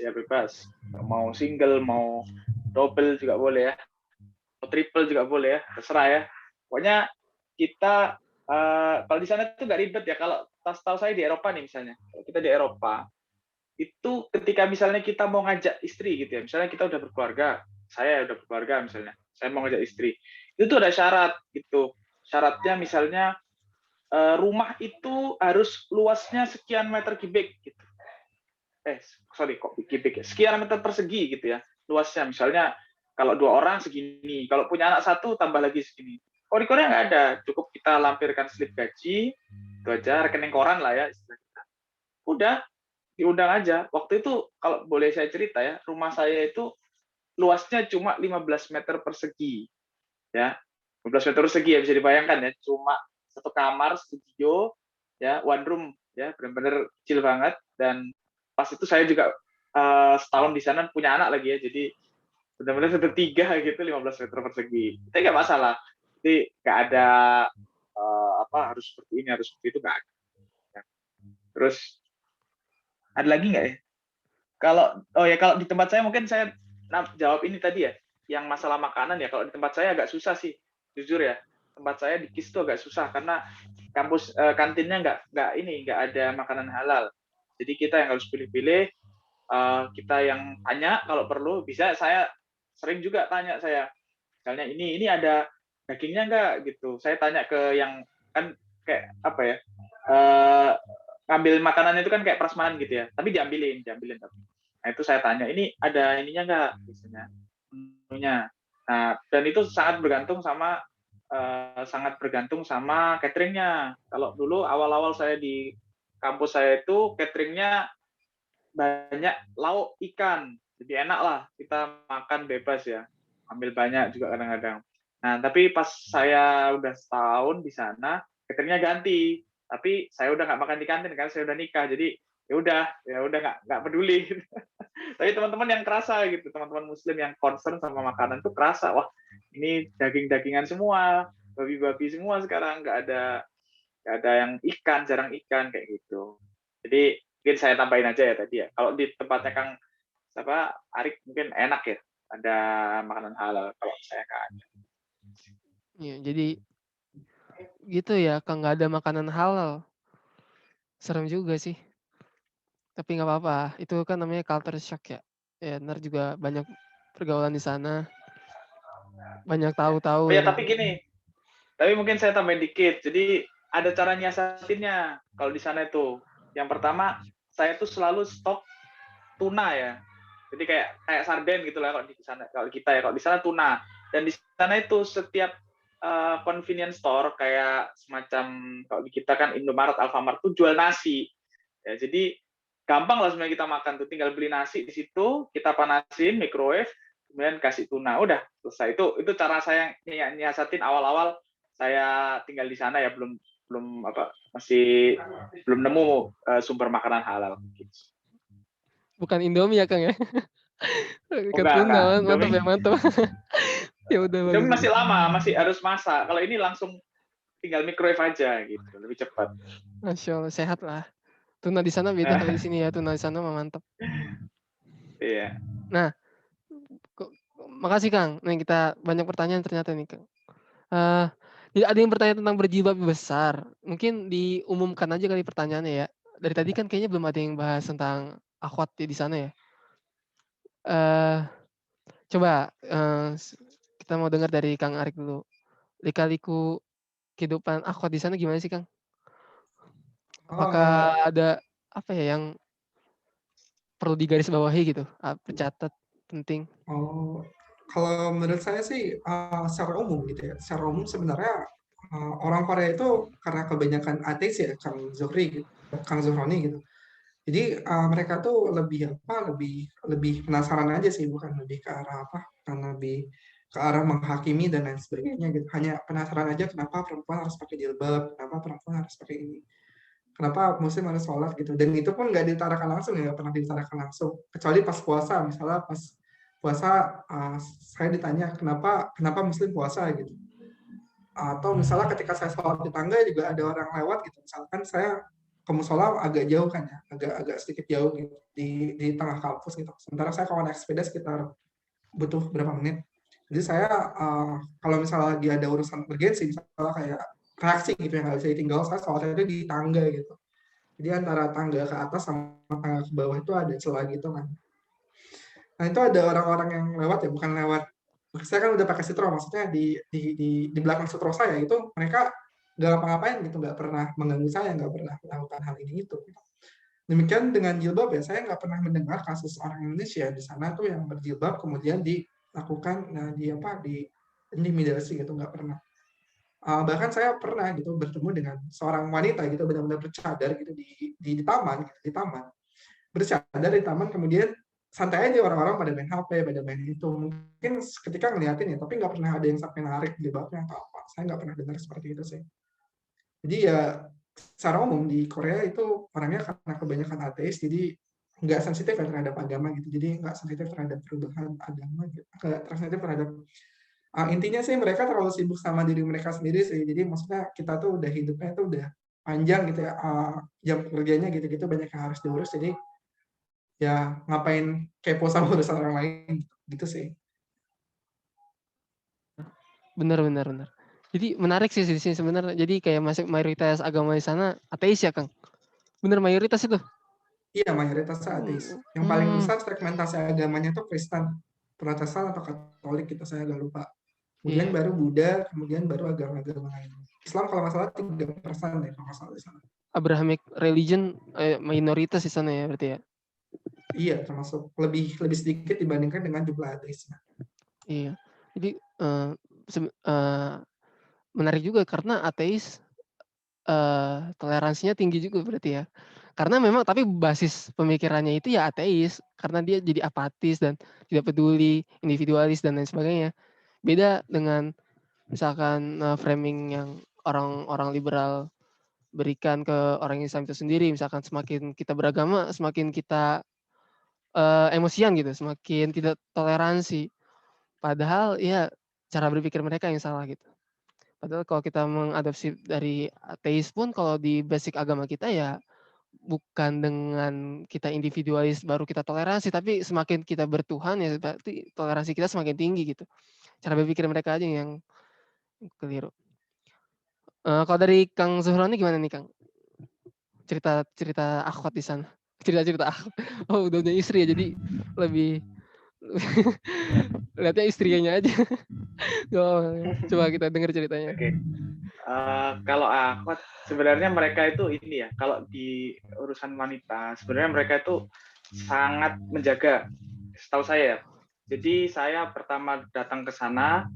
Mau single, mau double juga boleh ya. Mau triple juga boleh ya. Terserah ya. Pokoknya kita kalau di sana itu nggak ribet ya. Kalau tahu saya di Eropa nih misalnya. Kalau kita di Eropa itu ketika misalnya kita mau ngajak istri gitu ya. Misalnya kita udah berkeluarga, saya udah berkeluarga misalnya. Saya mau ngajak istri. Itu tuh ada syarat gitu. Syaratnya misalnya rumah itu harus luasnya sekian meter kubik gitu. Sekian meter persegi gitu ya. Luasnya misalnya kalau 2 orang segini, kalau punya anak 1 tambah lagi segini. Kalau di Korea nggak ada, cukup kita lampirkan slip gaji, itu aja rekening koran lah ya istilah kita. Udah diundang aja. Waktu itu kalau boleh saya cerita ya, rumah saya itu luasnya cuma 15 meter persegi. Ya, 15 meter persegi ya bisa dibayangkan ya, cuma satu kamar studio ya, one room ya, benar-benar kecil banget. Dan pas itu saya juga setahun di sana punya anak lagi ya, jadi benar-benar 1/3 gitu, 15 meter persegi. Itu nggak masalah. Jadi nggak ada harus seperti ini, harus seperti itu, nggak ada. Terus ada lagi nggak ya? Kalau di tempat saya mungkin saya jawab ini tadi ya, yang masalah makanan ya. Kalau di tempat saya agak susah sih, jujur ya. Tempat saya di KIS itu agak susah karena kampus kantinnya nggak ada makanan halal. Jadi kita yang harus pilih-pilih. Kita yang tanya kalau perlu, bisa saya sering juga tanya saya. Misalnya ini ada dagingnya nggak gitu. Saya tanya ke yang kan kayak apa ya? Ngambil makanan itu kan kayak prasmanan gitu ya, tapi diambilin. Nah itu saya tanya, ini ada ininya nggak biasanya menunya. Nah dan itu sangat bergantung sama cateringnya. Kalau dulu awal-awal saya di kampus saya itu cateringnya banyak lauk ikan, jadi enak lah kita makan bebas ya, ambil banyak juga kadang-kadang. Nah tapi pas saya udah setahun di sana, cateringnya ganti, tapi saya udah nggak makan di kantin kan, saya udah nikah, jadi ya udah nggak peduli. Tapi teman-teman yang kerasa gitu, teman-teman muslim yang concern sama makanan tuh kerasa, wah ini daging-dagingan semua, babi-babi semua sekarang, nggak ada yang ikan, jarang ikan kayak gitu. Jadi mungkin saya tambahin aja ya tadi ya, kalau di tempatnya Kang Arik mungkin enak ya, ada makanan halal, kalau saya nggak ada. Iya, jadi gitu ya, Kang, nggak ada makanan halal. Serem juga sih. Tapi nggak apa-apa, itu kan namanya culture shock ya. Ya, ntar juga banyak pergaulan di sana, banyak tahu-tahu Oh ya, ya kan. tapi mungkin saya tambahin dikit. Jadi ada cara nyiasatinnya kalau di sana itu. Yang pertama, saya tuh selalu stok tuna ya. Jadi kayak sarden gitu lah kalau di sana. Kalau kita ya, kalau di sana tuna. Dan di sana itu setiap convenience store kayak semacam kalau di kita kan Indomaret, Alfamart tuh jual nasi. Ya, jadi gampang lah sebenarnya kita makan tuh, tinggal beli nasi di situ, kita panasin microwave, kemudian kasih tuna, udah selesai. Itu cara saya nyiasatin awal-awal saya tinggal di sana ya, belum masih belum nemu sumber makanan halal. Bukan Indomie ya Kang ya? Ikan Enggak. tuna, mantap Indomie, ya mantap. Ya udah Indomie bagus. masih lama, masih harus masak. Kalau ini langsung tinggal microwave aja gitu, lebih cepat. Masya Allah, sehat lah. Tuna di sana beda kalau di sini ya, tuna di sana mah mantap. Iya. Nah, makasih Kang. Nih kita banyak pertanyaan ternyata nih Kang. Jadi ada yang bertanya tentang berjilbab besar. Mungkin diumumkan aja kali pertanyaannya ya. Dari tadi kan kayaknya belum ada yang bahas tentang akhwat di sana ya. Eh, Coba kita mau dengar dari Kang Arik dulu. Lika-liku kehidupan akhwat di sana gimana sih Kang? Apakah Oh, ada apa ya yang perlu digarisbawahi gitu? Tercatat penting. oh, kalau menurut saya sih secara umum gitu ya. Secara umum sebenarnya orang Korea itu karena kebanyakan ateis ya, Kang Zuhroni gitu. Jadi mereka tuh lebih apa? Lebih penasaran aja sih, bukan lebih ke arah apa? Karena lebih ke arah menghakimi dan lain sebagainya gitu. Hanya penasaran aja kenapa perempuan harus pakai jilbab, kenapa perempuan harus pakai ini. Kenapa muslim harus sholat gitu, dan itu pun nggak diutarakan langsung ya, nggak pernah diutarakan langsung, kecuali pas puasa. Misalnya pas puasa saya ditanya kenapa muslim puasa gitu, atau misalnya ketika saya sholat di tangga juga ada orang lewat gitu, misalkan saya ke musola agak jauh kan ya, agak sedikit jauh gitu, di tengah kampus gitu, sementara saya kalau naik sepeda sekitar butuh berapa menit. Jadi saya kalau misalnya lagi ada urusan urgensi, misalnya kayak reaksi gitu yang nggak bisa ditinggal, saya sholatnya di tangga gitu. Jadi antara tangga ke atas sama tangga ke bawah itu ada celah gitu kan. Nah itu ada orang-orang yang lewat ya, bukan lewat. Saya kan udah pakai sutro, maksudnya di belakang sutro saya itu mereka nggak ngapa-ngapain gitu, nggak pernah mengganggu saya, nggak pernah melakukan hal ini itu. Demikian dengan jilbab ya, saya nggak pernah mendengar kasus orang Indonesia di sana tuh yang berjilbab kemudian dilakukan di intimidasi gitu, nggak pernah. Bahkan saya pernah gitu bertemu dengan seorang wanita gitu, benar-benar bercadar gitu di taman gitu, di taman bercadar di taman, kemudian santai aja orang-orang pada main HP, pada main itu, mungkin ketika ngeliatin ya, tapi nggak pernah ada yang sampai narik jilbabnya atau apa. Saya nggak pernah dengar seperti itu sih. Jadi ya secara umum di Korea itu orangnya karena kebanyakan ateis, jadi nggak sensitif ya terhadap agama gitu, jadi nggak sensitif terhadap perubahan agama gitu, nggak sensitif terhadap intinya sih mereka terlalu sibuk sama diri mereka sendiri sih. Jadi maksudnya kita tuh udah hidupnya tuh udah panjang gitu ya, jam kerjanya gitu-gitu banyak yang harus diurus, jadi ya ngapain kepo sama urusan orang lain gitu sih. Benar benar benar. Jadi menarik sih di sini sebenarnya. Jadi kayak masih mayoritas agama di sana ateis ya Kang? Bener mayoritas itu? Iya, mayoritas ateis. Yang paling Hmm, besar fragmentasi agamanya tuh Kristen, Protestan atau Katolik gitu, saya agak lupa. Kemudian iya. baru Buddha, kemudian baru agama-agama lain. Islam kalau nggak salah 3% deh kalau nggak salah di sana. Abrahamic religion minoritas di sana ya berarti ya? Iya, termasuk lebih lebih sedikit dibandingkan dengan jumlah ateisnya. Iya. Jadi menarik juga karena ateis toleransinya tinggi juga berarti ya. Karena memang tapi basis pemikirannya itu ya ateis, karena dia jadi apatis dan tidak peduli, individualis dan lain sebagainya. Beda dengan misalkan framing yang orang-orang liberal berikan ke orang Islam itu sendiri, misalkan semakin kita beragama, semakin kita emosian gitu, semakin tidak toleransi. Padahal ya cara berpikir mereka yang salah gitu. Padahal kalau kita mengadopsi dari ateis pun kalau di basic agama kita ya bukan dengan kita individualis baru kita toleransi, tapi semakin kita bertuhan ya berarti toleransi kita semakin tinggi gitu. Cara berpikir mereka aja yang keliru. Kalau dari Kang Zuhroni gimana nih Kang? Cerita-cerita akhwat di sana. Cerita-cerita akhwat. Oh udah punya istri ya jadi lebih lihatnya istrinya aja. Oh, coba kita dengar ceritanya. Oke. Kalau akhwat sebenarnya mereka itu ini ya, kalau di urusan wanita sebenarnya mereka itu sangat menjaga, setahu saya ya. Jadi saya pertama datang ke sana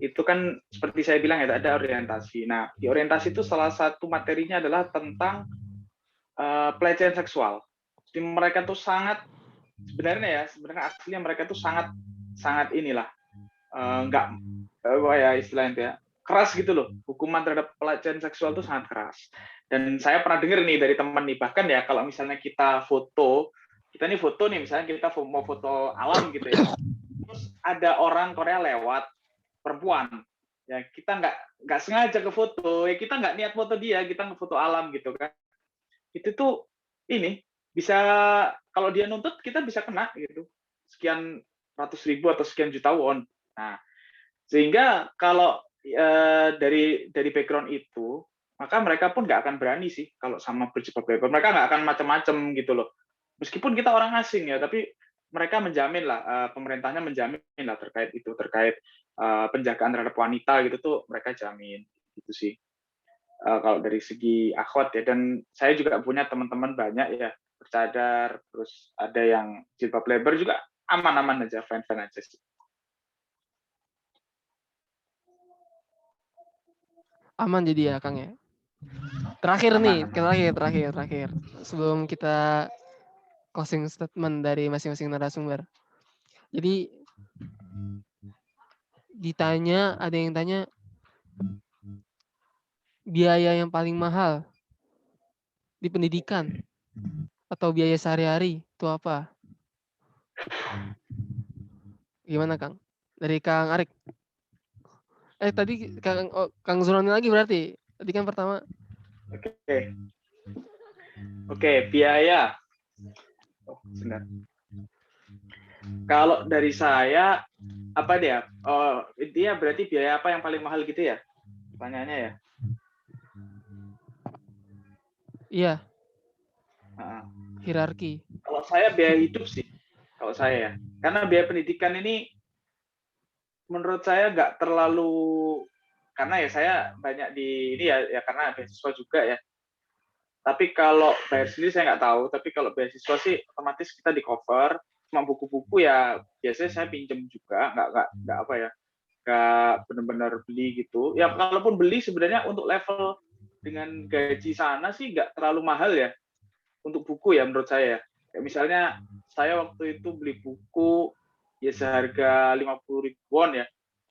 itu kan seperti saya bilang ya ada orientasi. Nah di orientasi itu salah satu materinya adalah tentang pelecehan seksual. Jadi mereka tuh sangat sebenarnya aslinya mereka tuh sangat inilah nggak apa ya istilahnya itu ya, keras gitu loh. Hukuman terhadap pelecehan seksual itu sangat keras. Dan saya pernah dengar nih dari teman nih, bahkan ya kalau misalnya kita nih foto nih, misalnya kita mau foto alam gitu ya, terus ada orang Korea lewat, perempuan, ya kita nggak sengaja ke foto, ya kita nggak niat foto dia, kita ngefoto alam gitu kan. Itu tuh ini bisa, kalau dia nuntut kita bisa kena gitu, sekian ratus ribu atau sekian juta won. Nah, sehingga kalau dari background itu, maka mereka pun nggak akan berani sih kalau sama berjilbab lebar. Mereka nggak akan macam-macam gitu loh. Meskipun kita orang asing ya, tapi mereka menjamin lah, pemerintahnya menjamin lah terkait itu, terkait penjagaan terhadap wanita gitu tuh mereka jamin gitu sih. Kalau dari segi akhwat ya, dan saya juga punya teman-teman banyak ya bercadar, terus ada yang jilbab lebar juga aman-aman aja, fine-fine aja sih. Aman jadi ya Kang ya. Terakhir nih, Aman. terakhir. Sebelum kita closing statement dari masing-masing narasumber. Jadi ada yang tanya biaya yang paling mahal di pendidikan atau biaya sehari-hari itu apa? Gimana Kang? Dari Kang Arik. Tadi Kang Zuroni lagi berarti. Tadi kan pertama. Oke, biaya. Sebentar. Kalau dari saya, apa dia? Intinya berarti biaya apa yang paling mahal gitu ya? Pertanyaannya ya? Iya. Hierarki. Kalau saya biaya hidup sih. Kalau saya ya. Karena biaya pendidikan ini menurut saya nggak terlalu, karena ya saya banyak di ini ya karena beasiswa juga ya. Tapi kalau bayar sendiri saya nggak tahu. Tapi kalau beasiswa sih otomatis kita di cover. Cuma buku-buku ya biasanya saya pinjam juga, nggak apa ya, nggak benar-benar beli gitu. Ya kalaupun beli sebenarnya untuk level dengan gaji sana sih nggak terlalu mahal ya untuk buku ya menurut saya. Kayak misalnya saya waktu itu beli buku ya seharga 50 ribuan ya,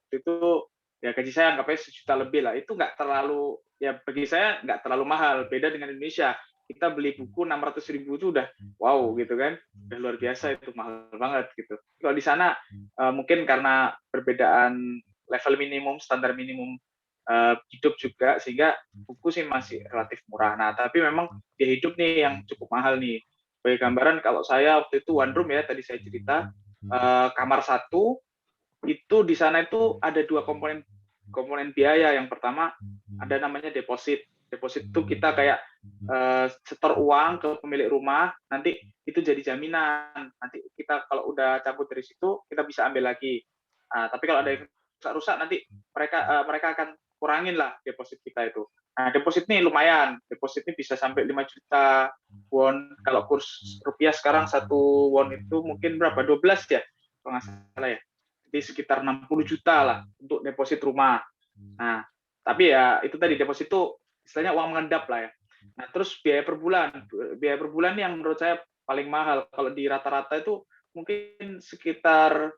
itu ya gaji saya anggapnya 1 juta lebih lah. Itu nggak terlalu, ya bagi saya nggak terlalu mahal. Beda dengan Indonesia, kita beli buku 600 ribu itu udah wow gitu kan, udah luar biasa, itu mahal banget gitu. Kalau di sana mungkin karena perbedaan level minimum, standar minimum hidup juga, sehingga buku sih masih relatif murah. Nah tapi memang biaya hidup nih yang cukup mahal nih. Sebagai gambaran, kalau saya waktu itu one room ya, tadi saya cerita, kamar satu, itu di sana itu ada 2 komponen biaya. Yang pertama ada namanya deposit. Deposit itu kita kayak setor uang ke pemilik rumah, nanti itu jadi jaminan. Nanti kita kalau udah cabut dari situ, kita bisa ambil lagi. Tapi kalau ada yang rusak nanti mereka akan kurangin lah deposit kita itu. Nah, deposit ini lumayan. Deposit ini bisa sampai 5 juta won. Kalau kurs rupiah sekarang 1 won itu mungkin berapa? 12 ya, kalau nggak salah ya. Jadi sekitar 60 juta lah untuk deposit rumah. Nah, tapi ya itu tadi, deposit itu istilahnya uang mengendap lah ya. Nah, terus biaya per bulan yang menurut saya paling mahal. Kalau di rata-rata itu mungkin sekitar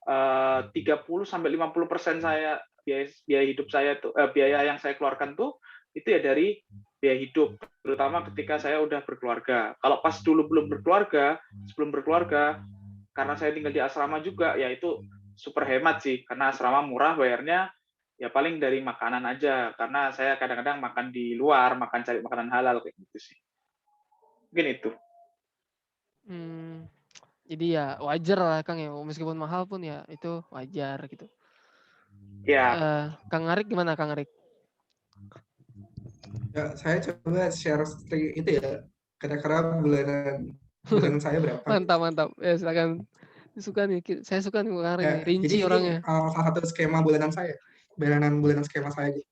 30-50% saya biaya hidup saya tuh, biaya yang saya keluarkan tuh itu ya dari biaya hidup, terutama ketika saya udah berkeluarga. Kalau pas dulu sebelum berkeluarga, karena saya tinggal di asrama juga, ya itu super hemat sih, karena asrama murah bayarnya, ya paling dari makanan aja, karena saya kadang-kadang makan di luar, cari makanan halal kayak gitu sih. Mungkin itu. Jadi ya wajar lah Kang ya, meskipun mahal pun ya itu wajar gitu. Ya. Kang Arik gimana Kang Arik? Ya, saya coba share itu ya, kira-kira bulanan saya berapa. Mantap. Ya silakan. Saya suka nih Kang Arik nih, rinci Jadi ini orangnya. salah satu skema bulanan saya, bulanan skema saya gitu.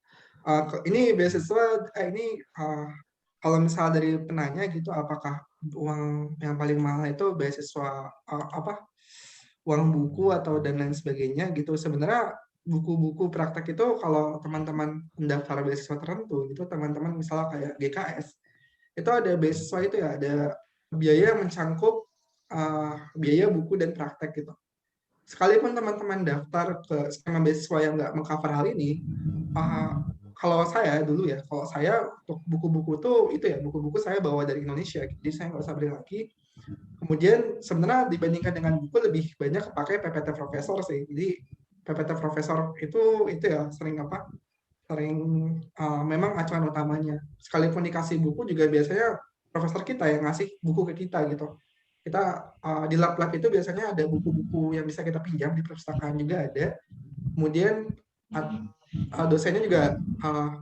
Ini beasiswa, ini kalau misal dari penanya gitu, apakah uang yang paling mahal itu beasiswa uang buku atau dan lain sebagainya gitu. Sebenarnya buku-buku praktek itu kalau teman-teman mendaftar beasiswa tertentu gitu, teman-teman misalnya kayak GKS, itu ada beasiswa itu ya, ada biaya yang mencangkup biaya buku dan praktek gitu. Sekalipun teman-teman daftar ke skema beasiswa yang nggak mengcover hal ini, kalau saya dulu ya, kalau saya untuk buku-buku tuh itu ya, buku-buku saya bawa dari Indonesia, jadi saya nggak usah beli lagi. Kemudian sebenarnya dibandingkan dengan buku lebih banyak pakai PPT Profesor sih. Jadi PPT Profesor itu ya sering memang acuan utamanya. Sekalipun dikasih buku juga biasanya profesor kita yang ngasih buku ke kita gitu. Kita di lab-lab itu biasanya ada buku-buku yang bisa kita pinjam di perpustakaan juga ada. Kemudian dosennya juga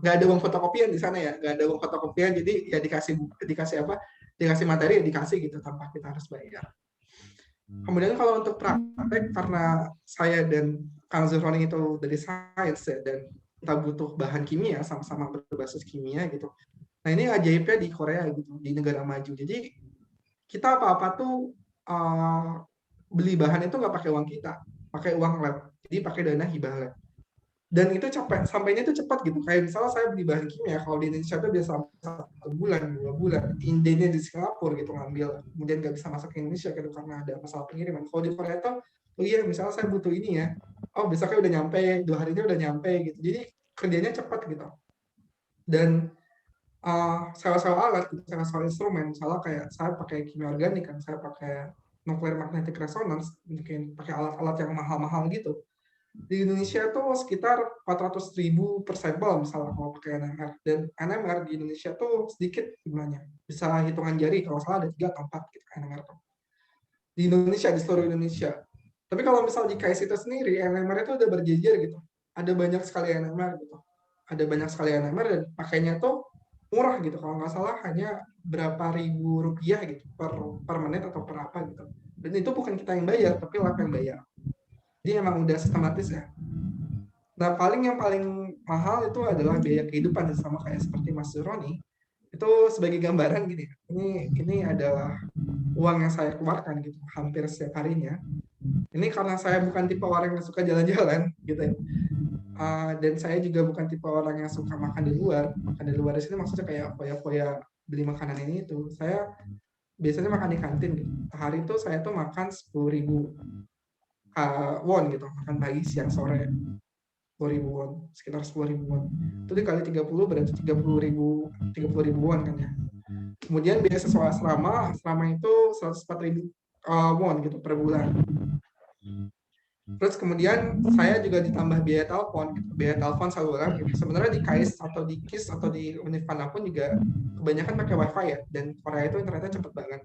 nggak ada uang fotokopian di sana ya, nggak ada uang fotokopian, jadi ya dikasih materi ya dikasih gitu tanpa kita harus bayar. Kemudian kalau untuk praktek, karena saya dan Kang Zuhroni itu dari sains ya, dan kita butuh bahan kimia, sama-sama berbasis kimia gitu. Nah ini ajaibnya di Korea gitu, di negara maju. Jadi kita apa-apa tuh beli bahan itu nggak pakai uang kita, pakai uang lab. Jadi pakai dana hibah lab. Dan itu sampainya itu cepat gitu. Kayak misalnya saya beli bahan kimia, kalau di Indonesia itu biasa 1 bulan, 2 bulan. Indenya di Singapura gitu ngambil, kemudian nggak bisa masuk ke Indonesia gitu karena ada masalah pengiriman. Kalau di Korea itu, oh iya misalnya saya butuh ini ya, oh besoknya udah nyampe, 2 harinya udah nyampe gitu. Jadi kerjanya cepat gitu. Dan sewa-sewa alat, sewa-sewa instrumen, misalnya kayak saya pakai kimia organik kan, saya pakai nuclear magnetic resonance, mungkin pakai alat-alat yang mahal-mahal gitu. Di Indonesia tuh sekitar 400.000 per sampel misalnya kalau pakai NMR, dan NMR di Indonesia tuh sedikit jumlahnya, bisa hitungan jari kalau salah ada 3 atau 4 gitu NMR tuh di Indonesia, di seluruh Indonesia. Tapi kalau misal di KAIS itu sendiri NMR itu udah berjejer gitu, ada banyak sekali NMR gitu, ada banyak sekali NMR dan pakainya tuh murah gitu, kalau nggak salah hanya berapa ribu rupiah gitu per menit atau per apa gitu, dan itu bukan kita yang bayar tapi lab yang bayar. Jadi emang udah sistematis ya. Nah, yang paling mahal itu adalah biaya kehidupan, sama kayak seperti Mas Zuhroni. Itu sebagai gambaran gini, ini adalah uang yang saya keluarkan gitu, hampir setiap harinya. Ini karena saya bukan tipe orang yang suka jalan-jalan gitu ya. Dan saya juga bukan tipe orang yang suka makan di luar. Makan di luar di sini maksudnya kayak foya-foya beli makanan ini itu. Saya biasanya makan di kantin gitu. Hari itu saya tuh makan 10.000 won gitu, makan pagi, siang, sore. 10.000 won, sekitar 10.000 won. Itu dikali 30 berarti 30.000 won kan ya. Kemudian biaya sewa asrama itu 104.000 won gitu per bulan. Terus kemudian saya juga ditambah biaya telepon gitu, biaya telepon seluler gitu. Sebenarnya di KAIS atau di KIS atau di Univ manapun juga kebanyakan pakai WiFi ya, dan Korea itu internetnya cepet banget.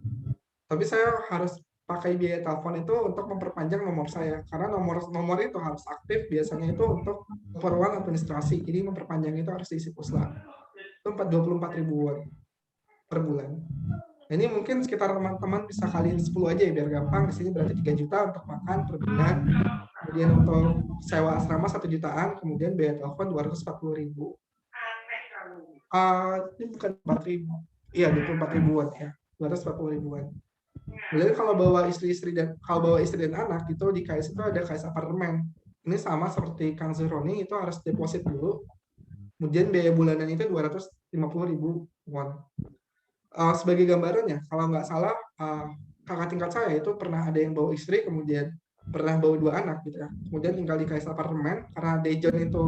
Tapi saya harus pakai biaya telepon itu untuk memperpanjang nomor saya, karena nomor itu harus aktif biasanya itu untuk keperluan administrasi, jadi memperpanjang itu harus diisi pusla. Itu 24.000 won per bulan. Ini mungkin sekitar teman-teman bisa kaliin 10 aja ya biar gampang. Di sini berarti 3 juta untuk makan per bulan. Kemudian untuk sewa asrama 1 jutaan, kemudian biaya telepon 240.000. Ini bukan 4.000. Iya, 24.000 won ya. 240 ribuan. Kemudian kalau bawa istri dan anak itu di KAIS itu ada KAIS apartemen. Ini sama seperti Kang Zuhroni, itu harus deposit dulu. Kemudian biaya bulanan itu 250.000 won. Sebagai gambarannya, kalau nggak salah kakak tingkat saya itu pernah ada yang bawa istri, kemudian pernah bawa 2 anak gitu ya. Kemudian tinggal di KAIS apartemen karena Daejeon itu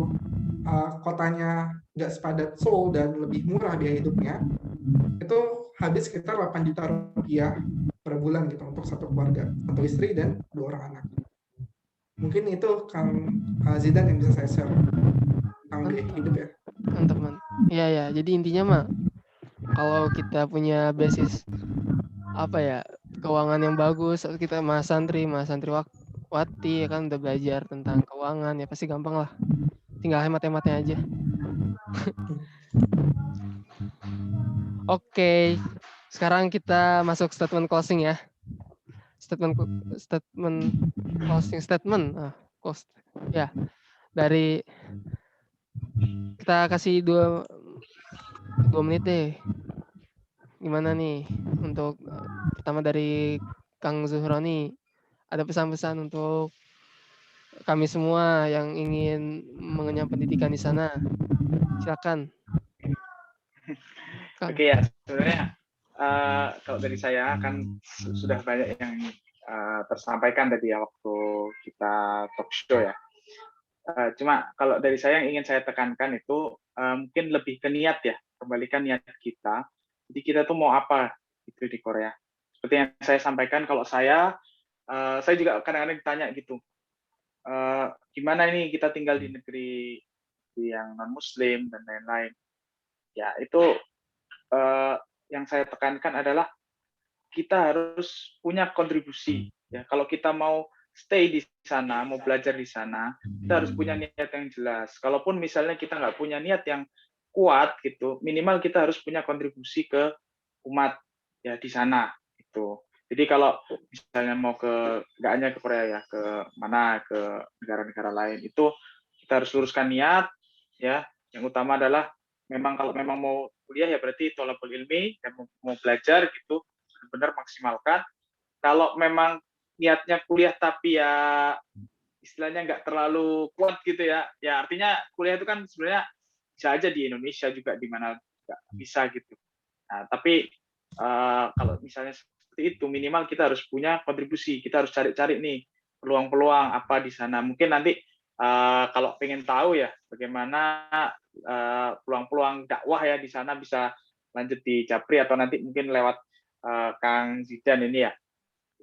kotanya nggak sepadat Seoul dan lebih murah biaya hidupnya. Itu habis sekitar 8 juta rupiah per bulan gitu untuk satu keluarga, satu istri dan 2 orang anak. Mungkin itu Kang Zidan yang bisa saya share tentang biaya hidup ya. Teman-teman. Iya ya, jadi intinya mah kalau kita punya basis apa ya, keuangan yang bagus, kita Mas Santriwati ya kan udah belajar tentang keuangan, ya pasti gampang lah. Tinggal hemat-hematnya aja. Oke, sekarang kita masuk statement closing ya. Statement closing statement. Ya, dari kita kasih 2 menit deh. Gimana nih untuk pertama dari Kang Zuhroni, ada pesan-pesan untuk kami semua yang ingin mengenyam pendidikan di sana? Silakan. Oke ya, sebenarnya kalau dari saya kan sudah banyak yang tersampaikan tadi ya waktu kita talk show ya. Cuma kalau dari saya yang ingin saya tekankan itu mungkin lebih ke niat ya, kembalikan niat kita. Jadi kita tuh mau apa gitu di Korea. Seperti yang saya sampaikan, kalau saya juga kadang-kadang ditanya gitu, gimana ini kita tinggal di negeri yang non Muslim dan lain-lain. Ya itu yang saya tekankan adalah kita harus punya kontribusi. Ya, kalau kita mau stay di sana, mau belajar di sana, kita harus punya niat yang jelas. Kalaupun misalnya kita nggak punya niat yang kuat gitu, minimal kita harus punya kontribusi ke umat ya di sana itu. Jadi kalau misalnya mau nggak hanya ke Korea ya, ke mana, ke negara-negara lain, itu kita harus luruskan niat ya. Yang utama adalah kalau memang mau kuliah ya berarti thalabul ilmi, dan mau belajar gitu, benar maksimalkan. Kalau memang niatnya kuliah tapi ya istilahnya nggak terlalu kuat gitu ya, ya artinya kuliah itu kan sebenarnya bisa aja di Indonesia juga di mana nggak bisa gitu. Nah, tapi kalau misalnya seperti itu, minimal kita harus punya kontribusi, kita harus cari-cari nih peluang-peluang apa di sana. Mungkin nanti kalau pengen tahu ya bagaimana peluang-peluang dakwah ya di sana, bisa lanjut di Japri atau nanti mungkin lewat Kang Zidan ini ya.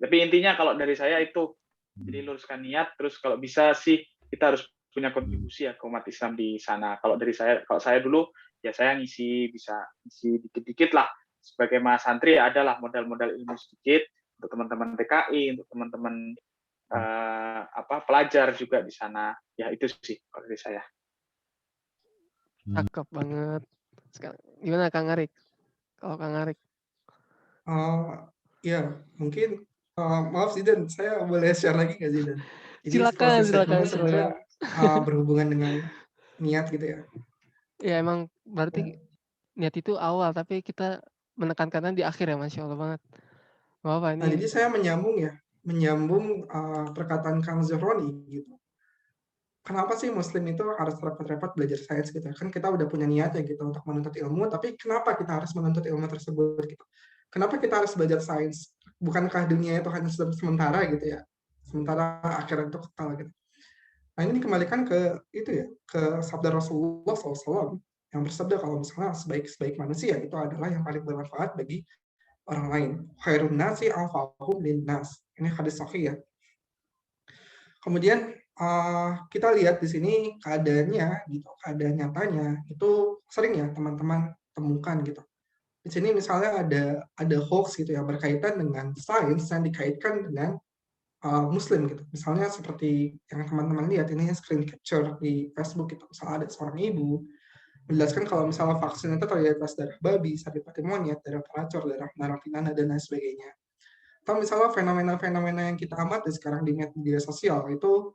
Tapi intinya kalau dari saya itu, jadi luruskan niat, terus kalau bisa sih kita harus punya kontribusi ya ke umat Islam di sana. Kalau saya dulu ya saya bisa ngisi dikit-dikit lah. Sebagai Mas santri ya adalah modal-modal ilmu sedikit untuk teman-teman TKI, untuk teman-teman pelajar juga di sana. Ya itu sih kalau dari saya. Cakep banget. Sekarang gimana Kang Arik? Kalau Kang Arik? Ya, mungkin maaf Zidan, saya boleh share lagi nggak Zidan? Jadi Silakan, closing statement-nya silakan. sebenarnya berhubungan dengan niat gitu ya. Ya emang berarti niat itu awal, tapi kita menekankannya di akhir ya, Masya Allah banget. Gak apa Nah, jadi ini. saya menyambung perkataan Kang Zahroni gitu. Kenapa sih Muslim itu harus repot-repot belajar sains gitu? Kan kita udah punya niat ya gitu untuk menuntut ilmu, tapi kenapa kita harus menuntut ilmu tersebut gitu? Kenapa kita harus belajar sains? Bukankah dunia itu hanya sementara gitu ya? Sementara akhirat itu kekal gitu. Nah, ini dikembalikan ke itu ya, ke sabda Rasulullah SAW yang bersabda kalau misalnya sebaik-sebaik manusia itu adalah yang paling bermanfaat bagi orang lain. Khairun nasi anfa'uhum linnas. Ini hadis sahih ya. Kemudian kita lihat di sini keadaannya gitu, keadaan nyatanya itu sering ya teman-teman temukan gitu. Di sini misalnya ada hoax gitu ya berkaitan dengan sains yang dikaitkan dengan Muslim gitu. Misalnya seperti yang teman-teman lihat ini screen capture di Facebook gitu. Misalnya ada seorang ibu menjelaskan kalau misalnya vaksin itu terdiri atas darah babi, saripati monyet, darah pelacur, darah narapidana dan lain sebagainya. Atau misalnya fenomena-fenomena yang kita amati sekarang di media sosial itu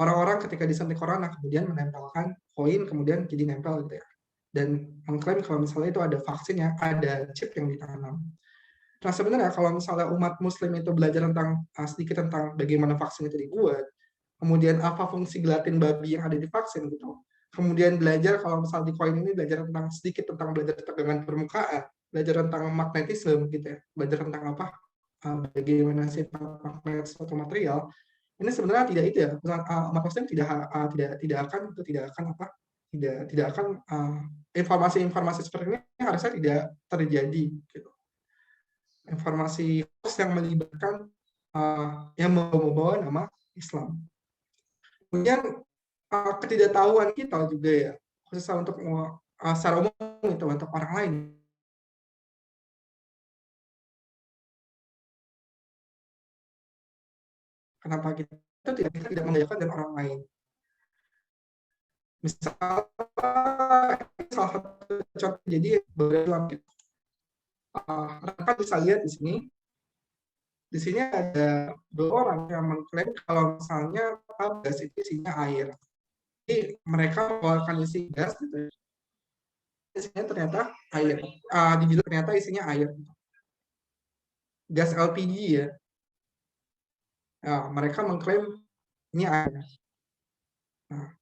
orang-orang ketika disuntik corona kemudian menempelkan koin kemudian jadi nempel gitu ya. Dan mengklaim kalau misalnya itu ada vaksin yang ada chip yang ditanam. Nah sebenarnya kalau misalnya umat muslim itu belajar sedikit tentang bagaimana vaksin itu dibuat, kemudian apa fungsi gelatin babi yang ada di vaksin gitu, kemudian belajar kalau misalnya di koin ini belajar sedikit tentang belajar tegangan permukaan, belajar tentang magnetisme gitu ya, belajar tentang apa bagaimana sifat magnet suatu material, ini sebenarnya tidak itu ya, umat muslim tidak akan informasi-informasi seperti ini harusnya tidak terjadi gitu. Informasi yang melibatkan yang membawa nama Islam. Kemudian ketidaktahuan kita juga ya, khususnya untuk secara umum itu untuk orang lain. Kenapa kita tidak mengajarkan dan orang lain? Misalnya salah satu contoh jadi dalam rekan bisa lihat di sini. Di sini ada 2 orang yang mengklaim kalau misalnya gas itu isinya air. Jadi mereka mengeluarkan isi gas gitu. Isinya ternyata air. Dibilang ternyata isinya air. Gas LPG ya. Mereka mengklaim ini air. Nah,